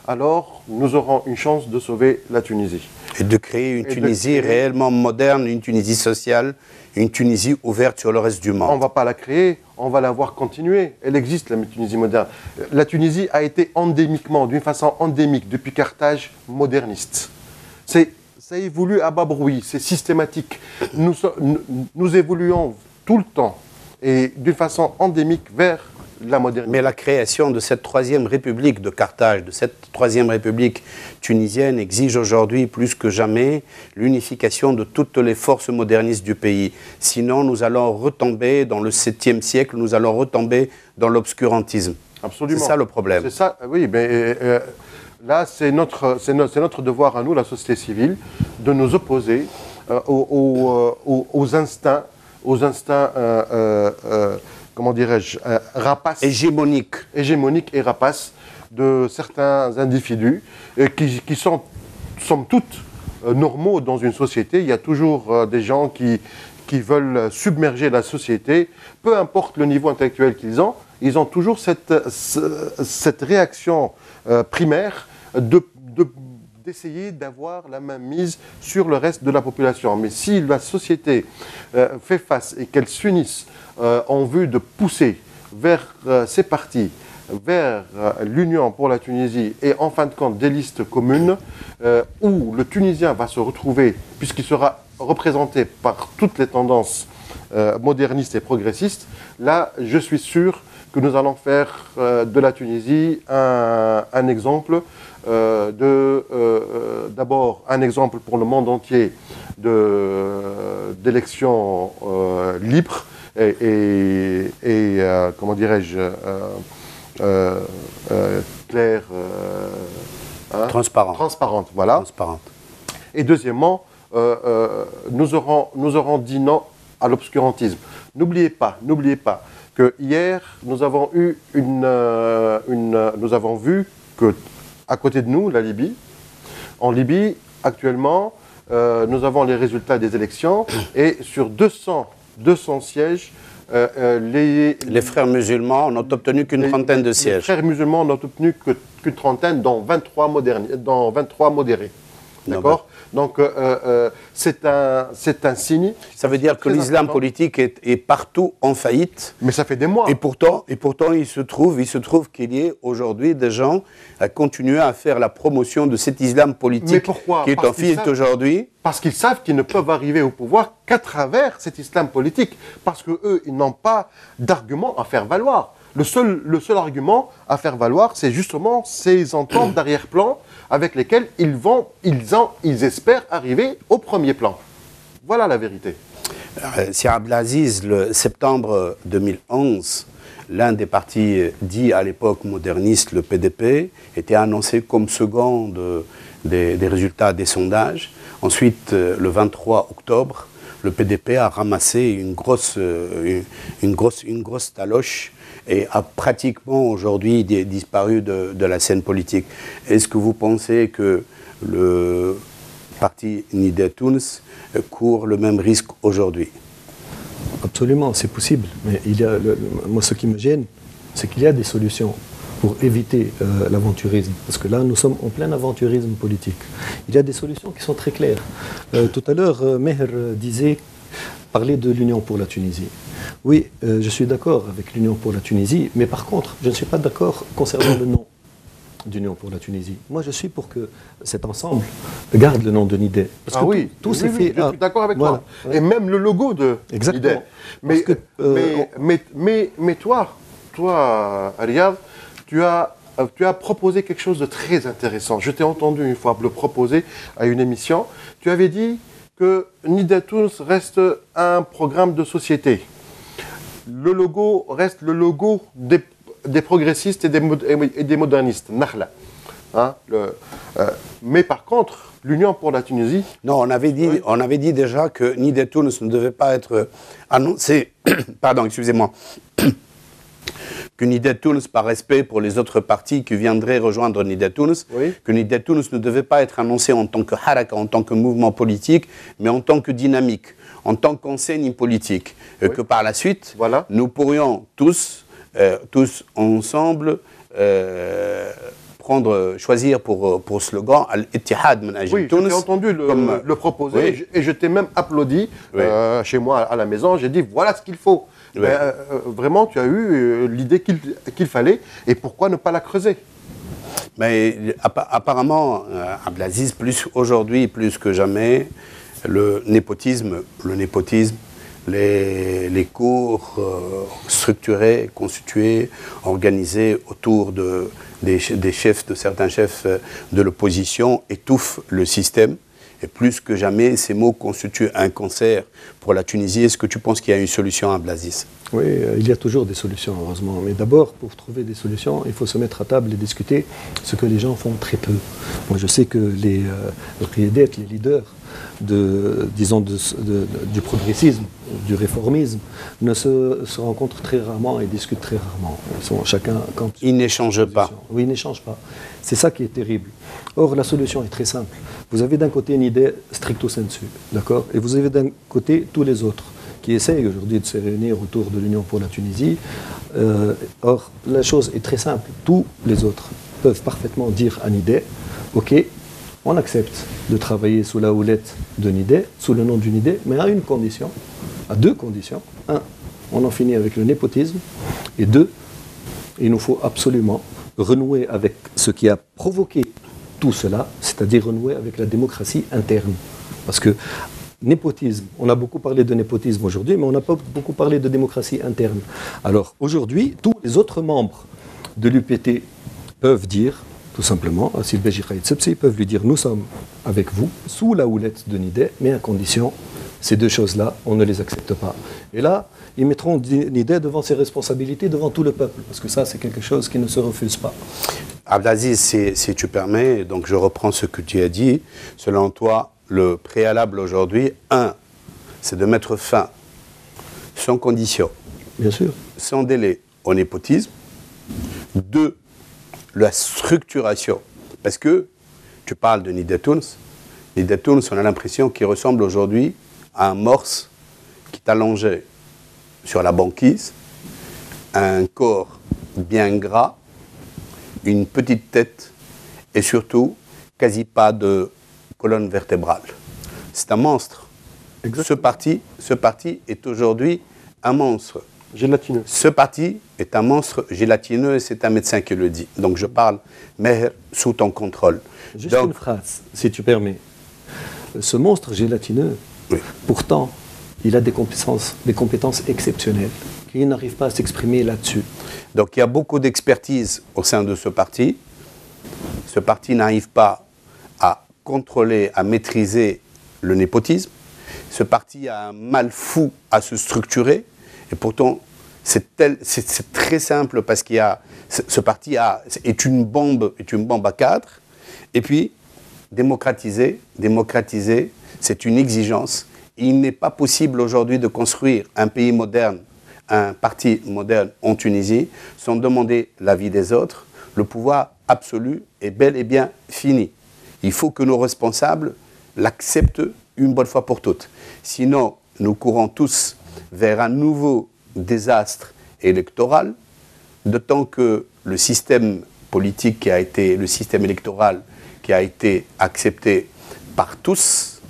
alors nous aurons une chance de sauver la Tunisie. Et de créer une Tunisie réellement moderne, une Tunisie sociale, une Tunisie ouverte sur le reste du monde. On ne va pas la créer, on va la voir continuer. Elle existe, la Tunisie moderne. La Tunisie a été endémiquement, d'une façon endémique, depuis Carthage, moderniste. Ça évolue à bas bruit, c'est systématique. Nous évoluons tout le temps et d'une façon endémique vers la modernité. Mais la création de cette troisième république de Carthage, de cette troisième république tunisienne, exige aujourd'hui plus que jamais l'unification de toutes les forces modernistes du pays. Sinon, nous allons retomber dans le 7e siècle, nous allons retomber dans l'obscurantisme. Absolument. C'est ça le problème. C'est ça, oui, mais là, c'est notre devoir à nous, la société civile, de nous opposer aux instincts, comment dirais-je, rapaces. Hégémoniques et rapaces de certains individus qui sont, somme toute, normaux dans une société. Il y a toujours des gens qui veulent submerger la société, peu importe le niveau intellectuel qu'ils ont, ils ont toujours cette réaction primaire d'essayer d'avoir la main mise sur le reste de la population. Mais si la société fait face et qu'elle s'unisse en vue de pousser vers ces partis, vers l'Union pour la Tunisie et en fin de compte des listes communes où le Tunisien va se retrouver, puisqu'il sera représenté par toutes les tendances modernistes et progressistes, là je suis sûr que nous allons faire de la Tunisie un exemple, d'abord un exemple pour le monde entier d'élections libres et comment dirais-je, claires, transparentes, voilà. Transparente. Et deuxièmement, nous aurons dit non à l'obscurantisme. N'oubliez pas que hier, nous avons vu que, à côté de nous, la Libye, en Libye, actuellement, nous avons les résultats des élections et sur 200 sièges, les frères musulmans n'ont obtenu qu'une trentaine de sièges. Les frères musulmans n'ont obtenu qu'une trentaine, dont 23 modérés. D'accord. Donc, c'est un signe. Ça veut dire que l'islam politique est partout en faillite. Mais ça fait des mois. Et pourtant il se trouve qu'il y ait aujourd'hui des gens à continuer à faire la promotion de cet islam politique. Mais pourquoi? Qui est en faillite aujourd'hui. Parce qu'ils savent qu'ils ne peuvent arriver au pouvoir qu'à travers cet islam politique. Parce qu'eux, ils n'ont pas d'argument à faire valoir. Le seul argument à faire valoir, c'est justement ces ententes d'arrière-plan avec lesquelles ils espèrent arriver au premier plan. Voilà la vérité. Sir Abdelaziz, le septembre 2011, l'un des partis dits à l'époque modernistes, le PDP, était annoncé comme second des résultats des sondages. Ensuite, le 23 octobre, le PDP a ramassé une grosse taloche et a pratiquement aujourd'hui disparu de la scène politique. Est-ce que vous pensez que le parti Nida Tounes court le même risque aujourd'hui? Absolument, c'est possible. Mais moi, ce qui me gêne, c'est qu'il y a des solutions pour éviter l'aventurisme. Parce que là, nous sommes en plein aventurisme politique. Il y a des solutions qui sont très claires. Tout à l'heure, Meher parlait de l'Union pour la Tunisie. Oui, je suis d'accord avec l'Union pour la Tunisie, mais par contre, je ne suis pas d'accord concernant le nom d'Union pour la Tunisie. Moi, je suis pour que cet ensemble garde le nom de Nidé. Parce que tout s'est fait. Je suis d'accord avec toi. Et même le logo de Nidé. Mais toi, Riyad, tu as proposé quelque chose de très intéressant. Je t'ai entendu une fois le proposer à une émission. Tu avais dit que Nida Tounes reste un programme de société. Le logo reste le logo des progressistes et des modernistes. Nakhla. Hein, mais par contre, l'Union pour la Tunisie... Non, on avait dit déjà que Nida Tounes ne devait pas être annoncé... Pardon, excusez-moi. Que Nida Tounes, par respect pour les autres partis qui viendraient rejoindre Nida Tounes, que Nida Tounes ne devait pas être annoncé en tant que haraka, en tant que mouvement politique, mais en tant que dynamique, en tant qu'enseigne politique. Que par la suite, nous pourrions tous ensemble choisir pour slogan Al-Ittihad min Ajli Tounes. J'ai entendu le proposer et je t'ai même applaudi chez moi à la maison. J'ai dit voilà ce qu'il faut. Vraiment, tu as eu l'idée qu'il fallait, et pourquoi ne pas la creuser? Mais apparemment, Abdelaziz, aujourd'hui, plus que jamais, le népotisme, les cours structurés, constitués, organisés autour de certains chefs de l'opposition étouffent le système. Et plus que jamais, ces mots constituent un cancer pour la Tunisie. Est-ce que tu penses qu'il y a une solution à Abdelaziz? Oui, il y a toujours des solutions, heureusement. Mais d'abord, pour trouver des solutions, il faut se mettre à table et discuter, ce que les gens font très peu. Moi, je sais que les leaders du progressisme, du réformisme, se rencontrent très rarement et discutent très rarement. Ils sont chacun... Ils n'échangent pas. Oui, ils n'échangent pas. C'est ça qui est terrible. Or, la solution est très simple. Vous avez d'un côté une idée stricto sensu, d'accord? Et vous avez d'un côté tous les autres qui essayent aujourd'hui de se réunir autour de l'Union pour la Tunisie. Or, la chose est très simple. Tous les autres peuvent parfaitement dire à Nidé, OK, on accepte de travailler sous la houlette de Nidé, sous le nom du Nidé, mais à une condition, à deux conditions. Un, on en finit avec le népotisme. Et deux, il nous faut absolument renouer avec ce qui a provoqué tout cela, c'est-à-dire renouer avec la démocratie interne. Parce que népotisme, on a beaucoup parlé de népotisme aujourd'hui, mais on n'a pas beaucoup parlé de démocratie interne. Alors aujourd'hui, tous les autres membres de l'UPT peuvent dire, tout simplement, à Sylbeji Khaït Sebsi, ils peuvent lui dire, nous sommes avec vous, sous la houlette de Nidé, mais à condition, ces deux choses-là, on ne les accepte pas. Et là, ils mettront Nidé devant ses responsabilités, devant tout le peuple, parce que ça, c'est quelque chose qui ne se refuse pas. Abdelaziz, si tu permets, donc je reprends ce que tu as dit. Selon toi, le préalable aujourd'hui, c'est de mettre fin, sans condition, bien sûr, sans délai, au népotisme. 2, la structuration. Parce que tu parles de Nida Tounes, Nida Tunis, on a l'impression qu'il ressemble aujourd'hui à un morse qui est allongé sur la banquise, un corps bien gras, une petite tête et surtout quasi pas de colonne vertébrale. C'est un monstre. Ce parti est aujourd'hui un monstre. Gélatineux. Ce parti est un monstre gélatineux et c'est un médecin qui le dit. Donc je parle, Meher, sous ton contrôle. Juste Donc, une phrase, si tu permets. Ce monstre gélatineux, oui. pourtant, il a des compétences exceptionnelles. Il n'arrive pas à s'exprimer là-dessus. Donc il y a beaucoup d'expertise au sein de ce parti. Ce parti n'arrive pas à contrôler, à maîtriser le népotisme. Ce parti a un mal fou à se structurer. Et pourtant, c'est très simple parce qu'il y a ce parti est une bombe à cadre. Et puis, démocratiser, c'est une exigence. Il n'est pas possible aujourd'hui de construire un pays moderne, un parti moderne en Tunisie, sans demander l'avis des autres. Le pouvoir absolu est bel et bien fini. Il faut que nos responsables l'acceptent une bonne fois pour toutes. Sinon, nous courons tous vers un nouveau désastre électoral, d'autant que le système politique le système électoral qui a été accepté par tous,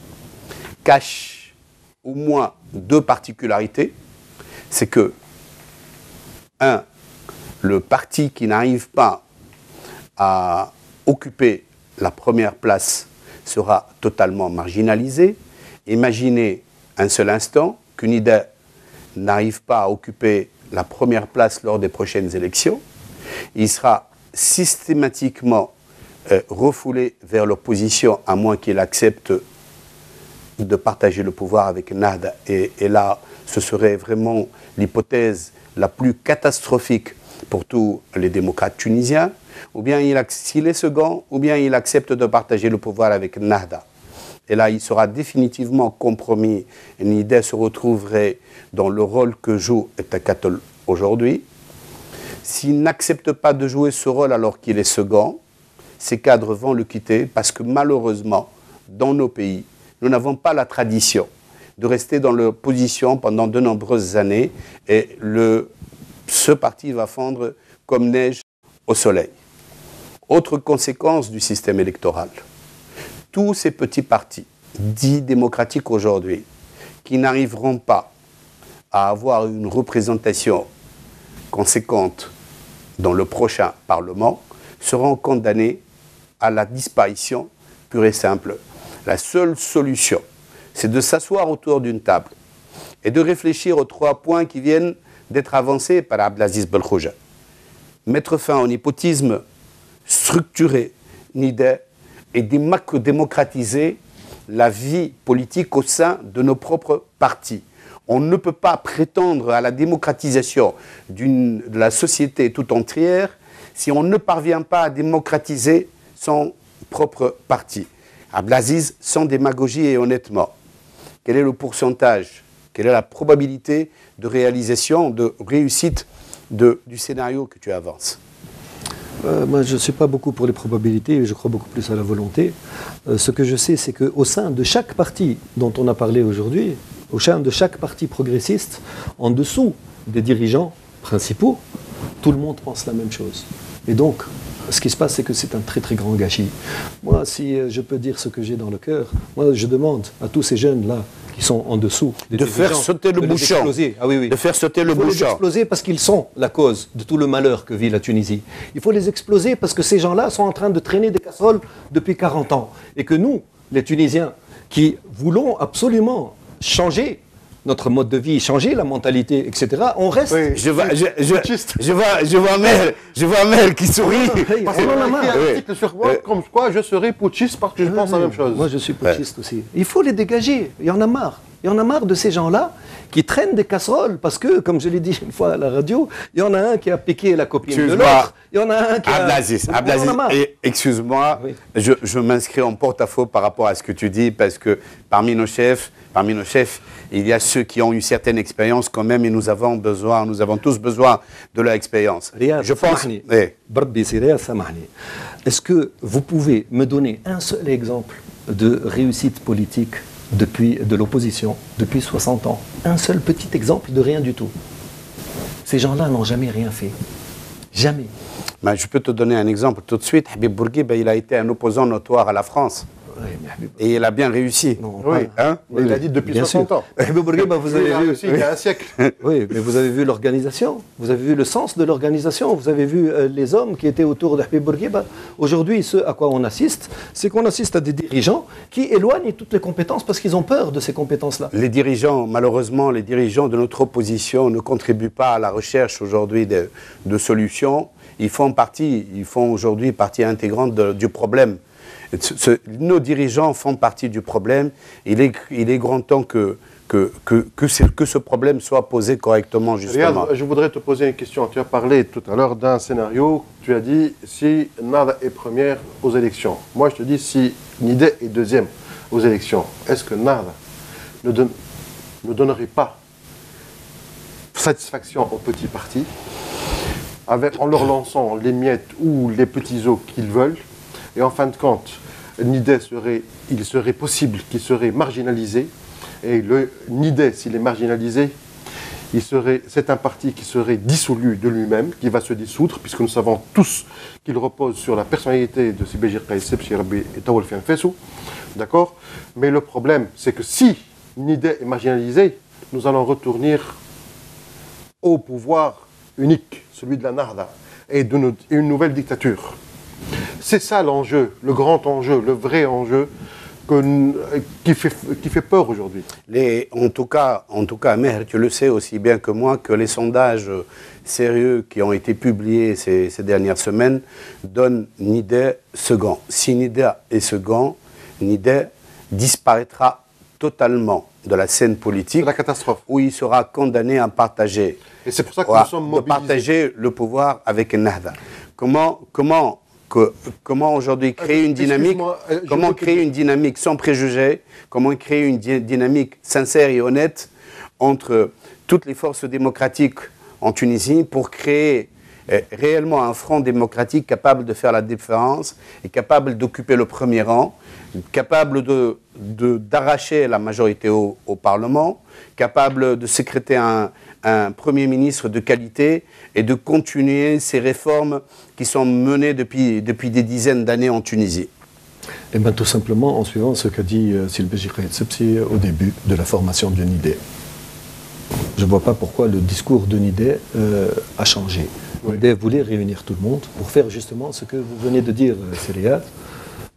cache au moins deux particularités. C'est que, le parti qui n'arrive pas à occuper la première place sera totalement marginalisé. Imaginez un seul instant qu'une idée n'arrive pas à occuper la première place lors des prochaines élections. Il sera systématiquement refoulé vers l'opposition, à moins qu'il accepte de partager le pouvoir avec Nahda. Et là, ce serait vraiment l'hypothèse la plus catastrophique pour tous les démocrates tunisiens. Ou bien s'il est second, ou bien il accepte de partager le pouvoir avec Nahda. Et là, il sera définitivement compromis. Nida se retrouverait dans le rôle que joue Etakatol aujourd'hui. S'il n'accepte pas de jouer ce rôle alors qu'il est second, ses cadres vont le quitter parce que malheureusement, dans nos pays, nous n'avons pas la tradition de rester dans l'opposition pendant de nombreuses années et ce parti va fondre comme neige au soleil. Autre conséquence du système électoral. Tous ces petits partis, dits démocratiques aujourd'hui, qui n'arriveront pas à avoir une représentation conséquente dans le prochain Parlement, seront condamnés à la disparition pure et simple. La seule solution, c'est de s'asseoir autour d'une table et de réfléchir aux 3 points qui viennent d'être avancés par Abdelaziz Belkhouja. Mettre fin au népotisme, structurer Nida et démocratiser la vie politique au sein de nos propres partis. On ne peut pas prétendre à la démocratisation de la société tout entière si on ne parvient pas à démocratiser son propre parti. Abdelaziz, sans démagogie et honnêtement, quel est le pourcentage, quelle est la probabilité de réalisation, de réussite du scénario que tu avances? Moi, je ne suis pas beaucoup pour les probabilités, je crois beaucoup plus à la volonté. Ce que je sais, c'est qu'au sein de chaque parti dont on a parlé aujourd'hui, au sein de chaque parti progressiste, en dessous des dirigeants principaux, tout le monde pense la même chose. Et donc, ce qui se passe, c'est que c'est un très très grand gâchis. Moi, si je peux dire ce que j'ai dans le cœur, moi je demande à tous ces jeunes-là qui sont en dessous des de faire sauter le bouchon. Ah oui, oui. De faire sauter le bouchon. Il faut les exploser parce qu'ils sont la cause de tout le malheur que vit la Tunisie. Il faut les exploser parce que ces gens-là sont en train de traîner des casseroles depuis 40 ans. Et que nous, les Tunisiens, qui voulons absolument changer notre mode de vie, changer la mentalité, etc. On reste. Oui, je vois Mel qui sourit. Parce qu'on a écrit un article sur moi comme quoi je serai putschiste parce que je pense la même chose. Moi, je suis putschiste aussi. Il faut les dégager. Il y en a marre. Il y en a marre de ces gens-là qui traînent des casseroles parce que, comme je l'ai dit une fois à la radio, il y en a un qui a piqué la copine de l'autre. Il y en a un qui Abdelaziz, excuse-moi, oui. je m'inscris en porte-à-faux par rapport à ce que tu dis parce que parmi nos chefs, il y a ceux qui ont une certaine expérience quand même et nous avons tous besoin de leur expérience. Je pense. Est-ce que vous pouvez me donner un seul exemple de réussite politique de l'opposition depuis 60 ans. Un seul petit exemple de rien du tout. Ces gens-là n'ont jamais rien fait. Jamais. Mais je peux te donner un exemple tout de suite. Habib Bourguiba, il a été un opposant notoire à la France. Oui, mais Habib... Et il a bien réussi. Non, Oui, hein? mais il a dit depuis bien 60 sûr. ans. Habib Bourguiba, vous avez Il a vu... réussi il y a un siècle. Oui, mais vous avez vu l'organisation, vous avez vu le sens de l'organisation, vous avez vu les hommes qui étaient autour d'Habib Bourguiba. Aujourd'hui, ce à quoi on assiste, c'est qu'on assiste à des dirigeants qui éloignent toutes les compétences parce qu'ils ont peur de ces compétences-là. Les dirigeants, malheureusement, les dirigeants de notre opposition ne contribuent pas à la recherche aujourd'hui de solutions. Ils font aujourd'hui partie intégrante du problème. Nos dirigeants font partie du problème. Il est grand temps que ce problème soit posé correctement, justement. Regarde, je voudrais te poser une question. Tu as parlé tout à l'heure d'un scénario. Tu as dit si Nada est première aux élections. Moi, je te dis si Nida est deuxième aux élections. Est-ce que Nada ne donnerait pas satisfaction aux petits partis en leur lançant les miettes ou les petits os qu'ils veulent? Et en fin de compte, il serait possible qu'il serait marginalisé. Et le Nida, s'il est marginalisé, c'est un parti qui serait dissolu de lui-même, qui va se dissoudre, puisque nous savons tous qu'il repose sur la personnalité de Sibéji Qaïs Sebsi Rabbi et Tawal Fianfessou. D'accord? Mais le problème, c'est que si Nida est marginalisé, nous allons retourner au pouvoir unique, celui de la Nahda, et une nouvelle dictature. C'est ça l'enjeu, le grand enjeu, le vrai enjeu qui fait peur aujourd'hui. En tout cas, Meher, tu le sais aussi bien que moi, que les sondages sérieux qui ont été publiés ces dernières semaines donnent Nida second. Si Nida est second, Nida disparaîtra totalement de la scène politique. C'est la catastrophe. Où il sera condamné à partager. Et c'est pour ça que nous sommes mobilisés. De partager le pouvoir avec Nahda. Comment aujourd'hui créer une dynamique, créer une dynamique sans préjugés, comment créer une dynamique sincère et honnête entre toutes les forces démocratiques en Tunisie pour créer réellement un front démocratique capable de faire la différence et capable d'occuper le premier rang, capable d'arracher la majorité au Parlement, capable de sécréter un Premier ministre de qualité et de continuer ces réformes qui sont menées depuis des dizaines d'années en Tunisie. Eh bien, tout simplement en suivant ce qu'a dit Sibéji Qaïs Sebsi au début de la formation de Nida. Je ne vois pas pourquoi le discours de Nida a changé. Oui. Nida voulait réunir tout le monde pour faire justement ce que vous venez de dire, Seriat.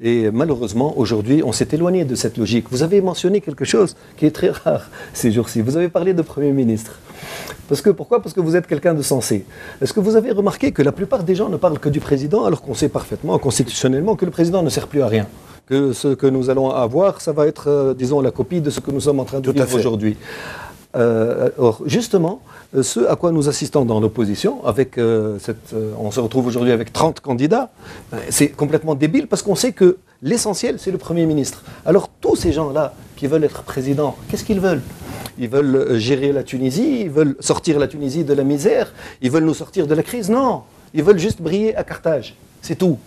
Et malheureusement, aujourd'hui, on s'est éloigné de cette logique. Vous avez mentionné quelque chose qui est très rare ces jours-ci. Vous avez parlé de Premier ministre. Pourquoi? Parce que vous êtes quelqu'un de sensé. Est-ce que vous avez remarqué que la plupart des gens ne parlent que du président alors qu'on sait parfaitement, constitutionnellement, que le président ne sert plus à rien? Que ce que nous allons avoir, ça va être, disons, la copie de ce que nous sommes en train de vivre aujourd'hui. Or, justement, ce à quoi nous assistons dans l'opposition, on se retrouve aujourd'hui avec 30 candidats, c'est complètement débile parce qu'on sait que l'essentiel, c'est le Premier ministre. Alors, tous ces gens-là qui veulent être présidents, qu'est-ce qu'ils veulent? Ils veulent gérer la Tunisie, ils veulent sortir la Tunisie de la misère, ils veulent nous sortir de la crise? Non, ils veulent juste briller à Carthage, c'est tout.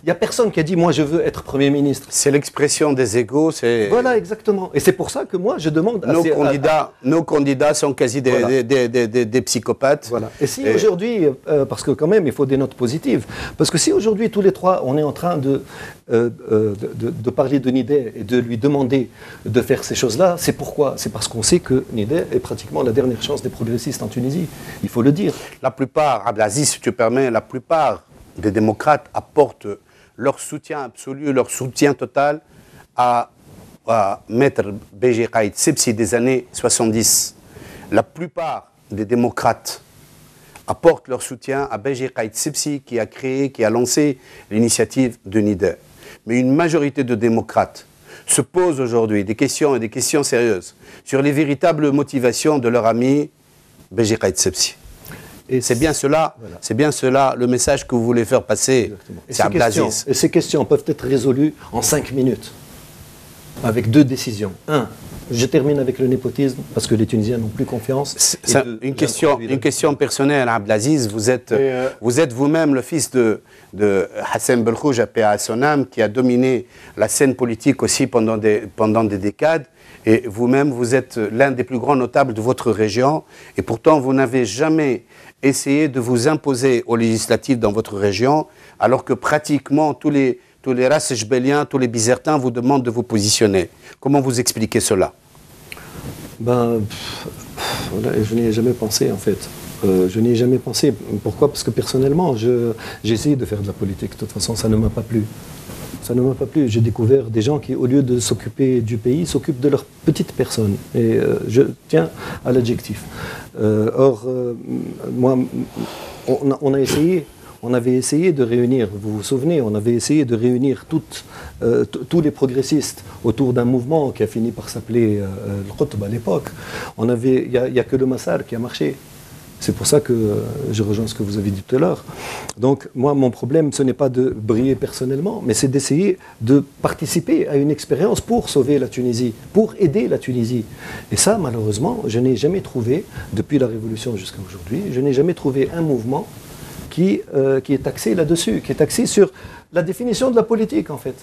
Il n'y a personne qui a dit « moi je veux être Premier ministre ». C'est l'expression des égos. Voilà, exactement. Et c'est pour ça que moi je demande... Nos candidats sont quasi des psychopathes. Voilà. Et si aujourd'hui, parce que quand même il faut des notes positives, parce que si aujourd'hui tous les trois on est en train de parler de Nida et de lui demander de faire ces choses-là, c'est pourquoi? C'est parce qu'on sait que Nida est pratiquement la dernière chance des progressistes en Tunisie. Il faut le dire. La plupart, Abdelaziz, si tu permets, la plupart des démocrates apportent leur soutien absolu, leur soutien total à Maître Béji Qaïs Sebsi des années 70. La plupart des démocrates apportent leur soutien à Béji Qaïs Sebsi qui a lancé l'initiative de Nida. Mais une majorité de démocrates se posent aujourd'hui des questions et des questions sérieuses sur les véritables motivations de leur ami Béji Qaïs Sebsi. Et c'est bien cela, le message que vous voulez faire passer. C'est Abdelaziz. Et ces questions peuvent être résolues en 5 minutes, avec 2 décisions. 1. Je termine avec le népotisme, parce que les Tunisiens n'ont plus confiance. Une question personnelle, Abdelaziz. Vous êtes vous-même le fils de Hassan Belkhouje, paix à son âme, qui a dominé la scène politique aussi pendant des décades. Et vous-même, vous êtes l'un des plus grands notables de votre région. Et pourtant, vous n'avez jamais essayé de vous imposer aux législatives dans votre région, alors que pratiquement tous les races jbéliens, tous les bizertins vous demandent de vous positionner. Comment vous expliquez cela? Voilà, je n'y ai jamais pensé en fait. Je n'y ai jamais pensé. Pourquoi? Parce que personnellement, j'ai essayé de faire de la politique. De toute façon, ça ne m'a pas plu. Ça ne m'a pas plu. J'ai découvert des gens qui, au lieu de s'occuper du pays, s'occupent de leur petite personne. Et je tiens à l'adjectif. Moi, on avait essayé de réunir, vous vous souvenez, on avait essayé de réunir tous les progressistes autour d'un mouvement qui a fini par s'appeler le Qutb à l'époque. Il n'y a que le Massar qui a marché. C'est pour ça que je rejoins ce que vous avez dit tout à l'heure. Donc, moi, mon problème, ce n'est pas de briller personnellement, mais c'est d'essayer de participer à une expérience pour sauver la Tunisie, pour aider la Tunisie. Et ça, malheureusement, je n'ai jamais trouvé, depuis la Révolution jusqu'à aujourd'hui, je n'ai jamais trouvé un mouvement qui est axé là-dessus, qui est axé sur la définition de la politique, en fait.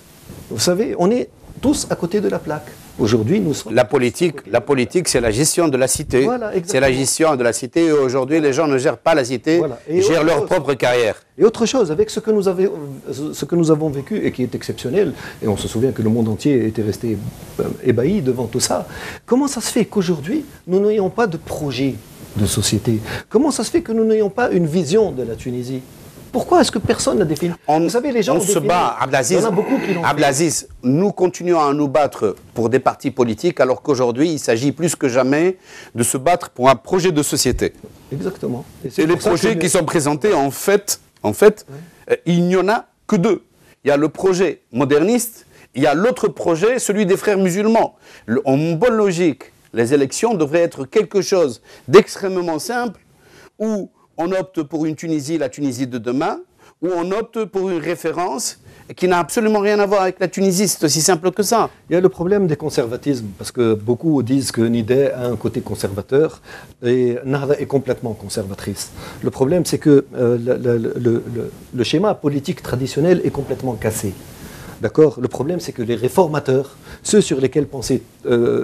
Vous savez, on est tous à côté de la plaque. Aujourd'hui, nous sommes... La politique, c'est la gestion de la cité. Voilà, c'est la gestion de la cité. Et aujourd'hui, les gens ne gèrent pas la cité, voilà. Ils gèrent leur propre carrière. Et autre chose, avec ce que nous avons vécu et qui est exceptionnel, et on se souvient que le monde entier était resté ébahi devant tout ça, comment ça se fait qu'aujourd'hui, nous n'ayons pas de projet de société? Comment ça se fait que nous n'ayons pas une vision de la Tunisie? Pourquoi est-ce que personne n'a défini? Vous savez, les gens on se bat, Abdelaziz. Il y en a beaucoup qui l'ont fait. Abdelaziz, nous continuons à nous battre pour des partis politiques, alors qu'aujourd'hui, il s'agit plus que jamais de se battre pour un projet de société. Exactement. Et les projets qui sont présentés, en fait, il n'y en a que deux. Il y a le projet moderniste, il y a l'autre projet, celui des frères musulmans. En bonne logique, les élections devraient être quelque chose d'extrêmement simple, où on opte pour une Tunisie, la Tunisie de demain, ou on opte pour une référence qui n'a absolument rien à voir avec la Tunisie. C'est aussi simple que ça. Il y a le problème des conservatismes, parce que beaucoup disent que Nidé a un côté conservateur et Nahda est complètement conservatrice. Le problème, c'est que le schéma politique traditionnel est complètement cassé. D'accord? Le problème, c'est que les réformateurs, ceux sur lesquels pensaient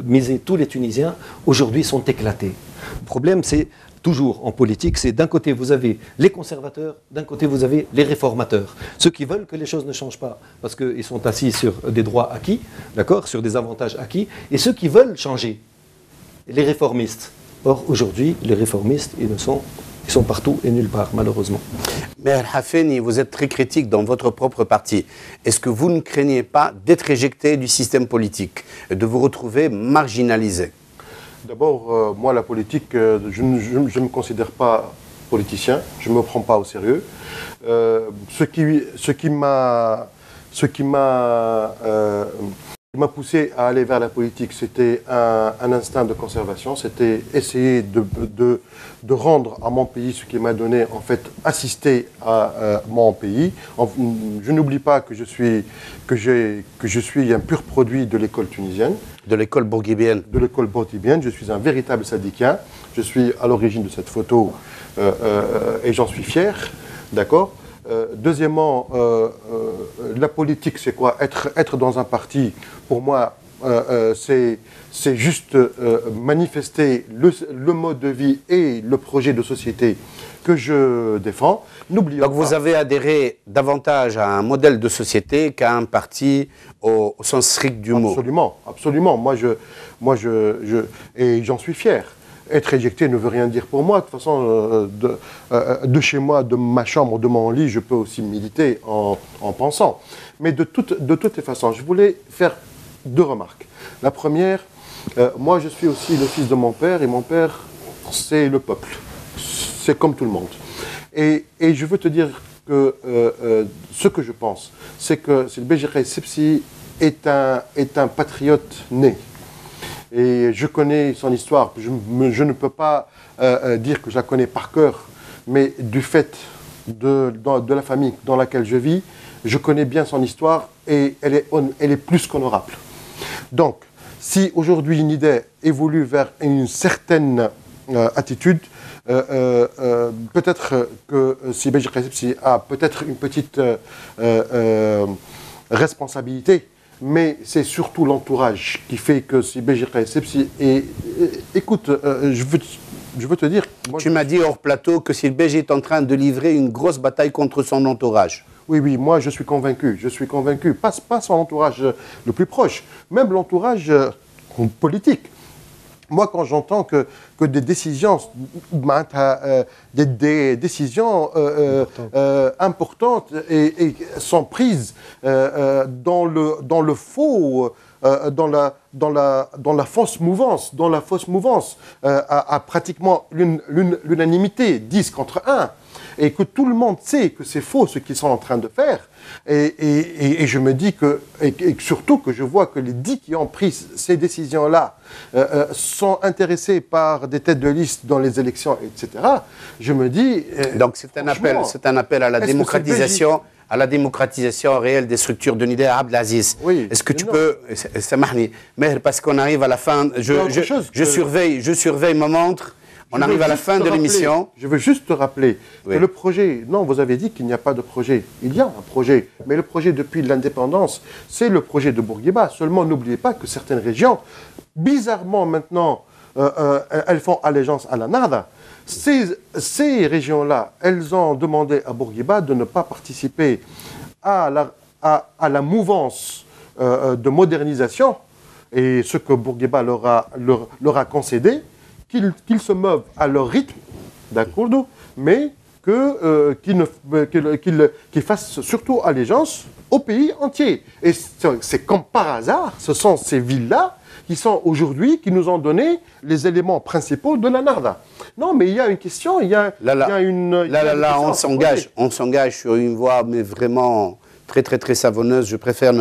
miser tous les Tunisiens, aujourd'hui sont éclatés. Le problème, c'est toujours en politique, c'est d'un côté vous avez les conservateurs, d'un côté vous avez les réformateurs. Ceux qui veulent que les choses ne changent pas, parce qu'ils sont assis sur des droits acquis, d'accord, sur des avantages acquis, et ceux qui veulent changer, les réformistes. Or, aujourd'hui, les réformistes, ils sont partout et nulle part, malheureusement. Mais Al-Hafeni, vous êtes très critique dans votre propre parti. Est-ce que vous ne craignez pas d'être éjecté du système politique, de vous retrouver marginalisé? D'abord, moi, la politique, je ne me considère pas politicien, je ne me prends pas au sérieux. Ce qui m'a poussé à aller vers la politique, c'était un instinct de conservation, c'était essayer de rendre à mon pays ce qui m'a donné, en fait, assister à mon pays. Je n'oublie pas que je suis un pur produit de l'école tunisienne. De l'école bourguibienne. De l'école bourguibienne. Je suis un véritable syndicat. Je suis à l'origine de cette photo et j'en suis fier. D'accord ? Deuxièmement, la politique, c'est quoi? Être dans un parti, pour moi, c'est juste manifester le mode de vie et le projet de société que je défends. N'oublions pas. Donc vous avez adhéré davantage à un modèle de société qu'à un parti au sens strict du mot. Absolument, absolument. Et j'en suis fier. Être éjecté ne veut rien dire pour moi. De toute façon, de chez moi, de ma chambre, de mon lit, je peux aussi militer en pensant. Mais de toutes les façons, je voulais faire deux remarques. La première, moi je suis aussi le fils de mon père, et mon père, c'est le peuple. C'est comme tout le monde. Et je veux te dire que ce que je pense, c'est que Béjiré Sepsi est un patriote né. Et je connais son histoire. Je ne peux pas dire que je la connais par cœur, mais du fait de la famille dans laquelle je vis, je connais bien son histoire et elle est plus qu'honorable. Donc, si aujourd'hui une idée évolue vers une certaine attitude, peut-être que si Beji Essebsi a peut-être une petite responsabilité, mais c'est surtout l'entourage qui fait que si Beji Essebsi écoute, je veux te dire... Tu m'as dit hors plateau que si le Beji est en train de livrer une grosse bataille contre son entourage. Oui, oui, moi je suis convaincu, pas son entourage le plus proche, même l'entourage politique. Moi, quand j'entends que des décisions, des décisions importantes et sont prises dans le faux, dans la fausse mouvance, à pratiquement l'unanimité, 10 contre 1, et que tout le monde sait que c'est faux ce qu'ils sont en train de faire. Et je me dis que, et surtout que je vois que les 10 qui ont pris ces décisions-là sont intéressés par des têtes de liste dans les élections, etc. Je me dis... Donc c'est un appel à la démocratisation, réelle des structures de Nider Abdelaziz. Oui, est-ce que tu peux... Samahni, mais parce qu'on arrive à la fin, je surveille ma montre. On arrive à la fin de l'émission. Je veux juste te rappeler que le projet... Non, vous avez dit qu'il n'y a pas de projet. Il y a un projet. Mais le projet depuis l'indépendance, c'est le projet de Bourguiba. Seulement, n'oubliez pas que certaines régions, bizarrement maintenant, elles font allégeance à la Nahda. Ces régions-là, elles ont demandé à Bourguiba de ne pas participer à la mouvance de modernisation. Et ce que Bourguiba leur a concédé, qu'ils se meuvent à leur rythme, d'accord, mais qu'ils fassent surtout allégeance au pays entier. Et c'est comme par hasard, ce sont ces villes-là qui nous ont donné les éléments principaux de la Nahda. Non, mais il y a une question, on s'engage sur une voie, mais vraiment très savonneuse. Je préfère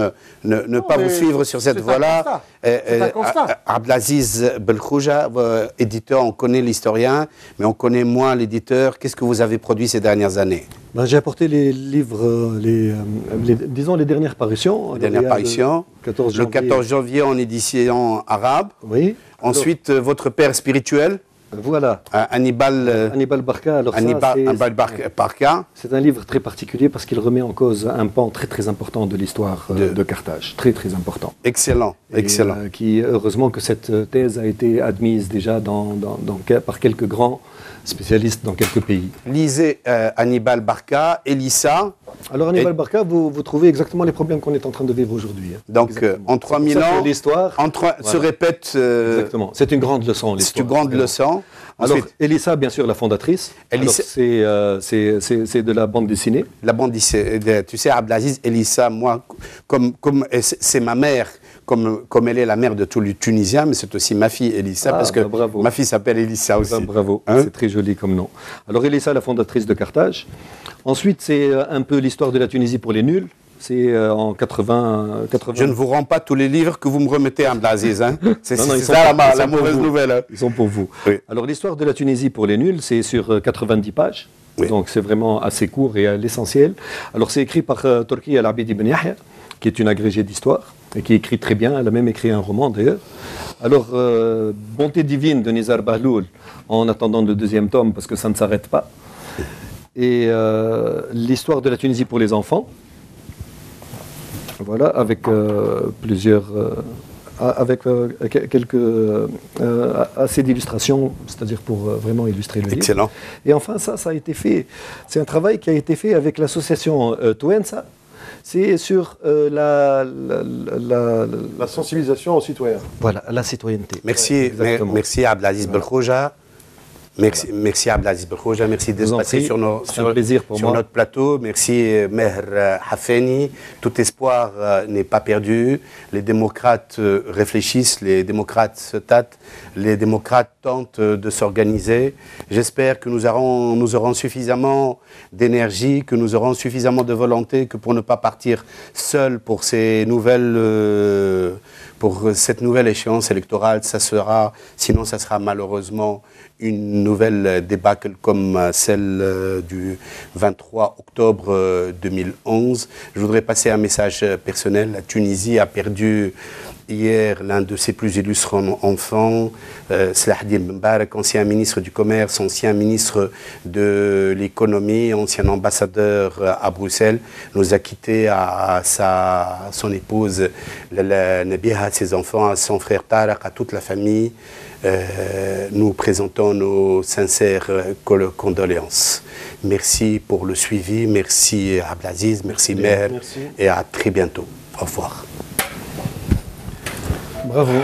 ne pas vous suivre sur cette voie-là. C'est un constat. Abdelaziz Belkhouja, éditeur, on connaît l'historien, mais on connaît moins l'éditeur. Qu'est-ce que vous avez produit ces dernières années? J'ai apporté les livres, disons les dernières parutions. Le 14 janvier en édition arabe. Oui. Ensuite, votre père spirituel. Voilà. Hannibal Barca. Alors Barca. C'est un livre très particulier parce qu'il remet en cause un pan très important de l'histoire de Carthage. Très important. Excellent. Heureusement que cette thèse a été admise déjà par quelques grands spécialistes dans quelques pays. Lisez Hannibal Barca, Elissa. Alors Hannibal Barca, vous trouvez exactement les problèmes qu'on est en train de vivre aujourd'hui. Donc en 3000 ans, l'histoire se répète. Exactement. C'est une grande leçon. C'est une grande leçon. Alors Elissa, bien sûr, la fondatrice. C'est de la bande dessinée. La bande dessinée. Tu sais, Abdelaziz, Elissa, moi, comme c'est ma mère. Comme elle est la mère de tous les Tunisiens, mais c'est aussi ma fille Elissa, parce que ma fille s'appelle Elissa aussi. Bravo, c'est très joli comme nom. Alors Elissa, la fondatrice de Carthage. Ensuite, c'est un peu l'histoire de la Tunisie pour les nuls. C'est en 80. Je ne vous rends pas tous les livres que vous me remettez, Abdelaziz. C'est ça la mauvaise nouvelle. Hein. Ils sont pour vous. Oui. Alors l'histoire de la Tunisie pour les nuls, c'est sur 90 pages. Oui. Donc c'est vraiment assez court et à l'essentiel. Alors c'est écrit par Turki Al-Abidi Ben Yahya, qui est une agrégée d'histoire. Et qui écrit très bien, elle a même écrit un roman d'ailleurs. Alors, Bonté divine de Nizar Bahloul, en attendant le deuxième tome, parce que ça ne s'arrête pas. Et l'histoire de la Tunisie pour les enfants, voilà, avec quelques assez d'illustrations, c'est-à-dire pour vraiment illustrer le livre. Excellent. Et enfin, ça a été fait, c'est un travail qui a été fait avec l'association Touensa. C'est sur la sensibilisation aux citoyens. Voilà, la citoyenneté. Merci Abdelaziz Belkhouja. Merci Abdelaziz Belkhouja. Merci d'être passé sur notre plateau. Merci Meher Hafeni. Tout espoir n'est pas perdu. Les démocrates réfléchissent, les démocrates se tâtent, les démocrates tentent de s'organiser. J'espère que nous aurons suffisamment d'énergie, que nous aurons suffisamment de volonté que pour ne pas partir seuls pour cette nouvelle échéance électorale, sinon ça sera malheureusement une nouvelle débâcle comme celle du 23 octobre 2011. Je voudrais passer un message personnel. La Tunisie a perdu hier l'un de ses plus illustres enfants, Slahdin Mbarak, ancien ministre du Commerce, ancien ministre de l'Économie, ancien ambassadeur à Bruxelles, nous a quittés à son épouse Nabiha, à ses enfants, à son frère Tarek, à toute la famille. Nous présentons nos sincères condoléances. Merci pour le suivi, merci Abdelaziz, merci Meher, et à très bientôt. Au revoir. Bravo.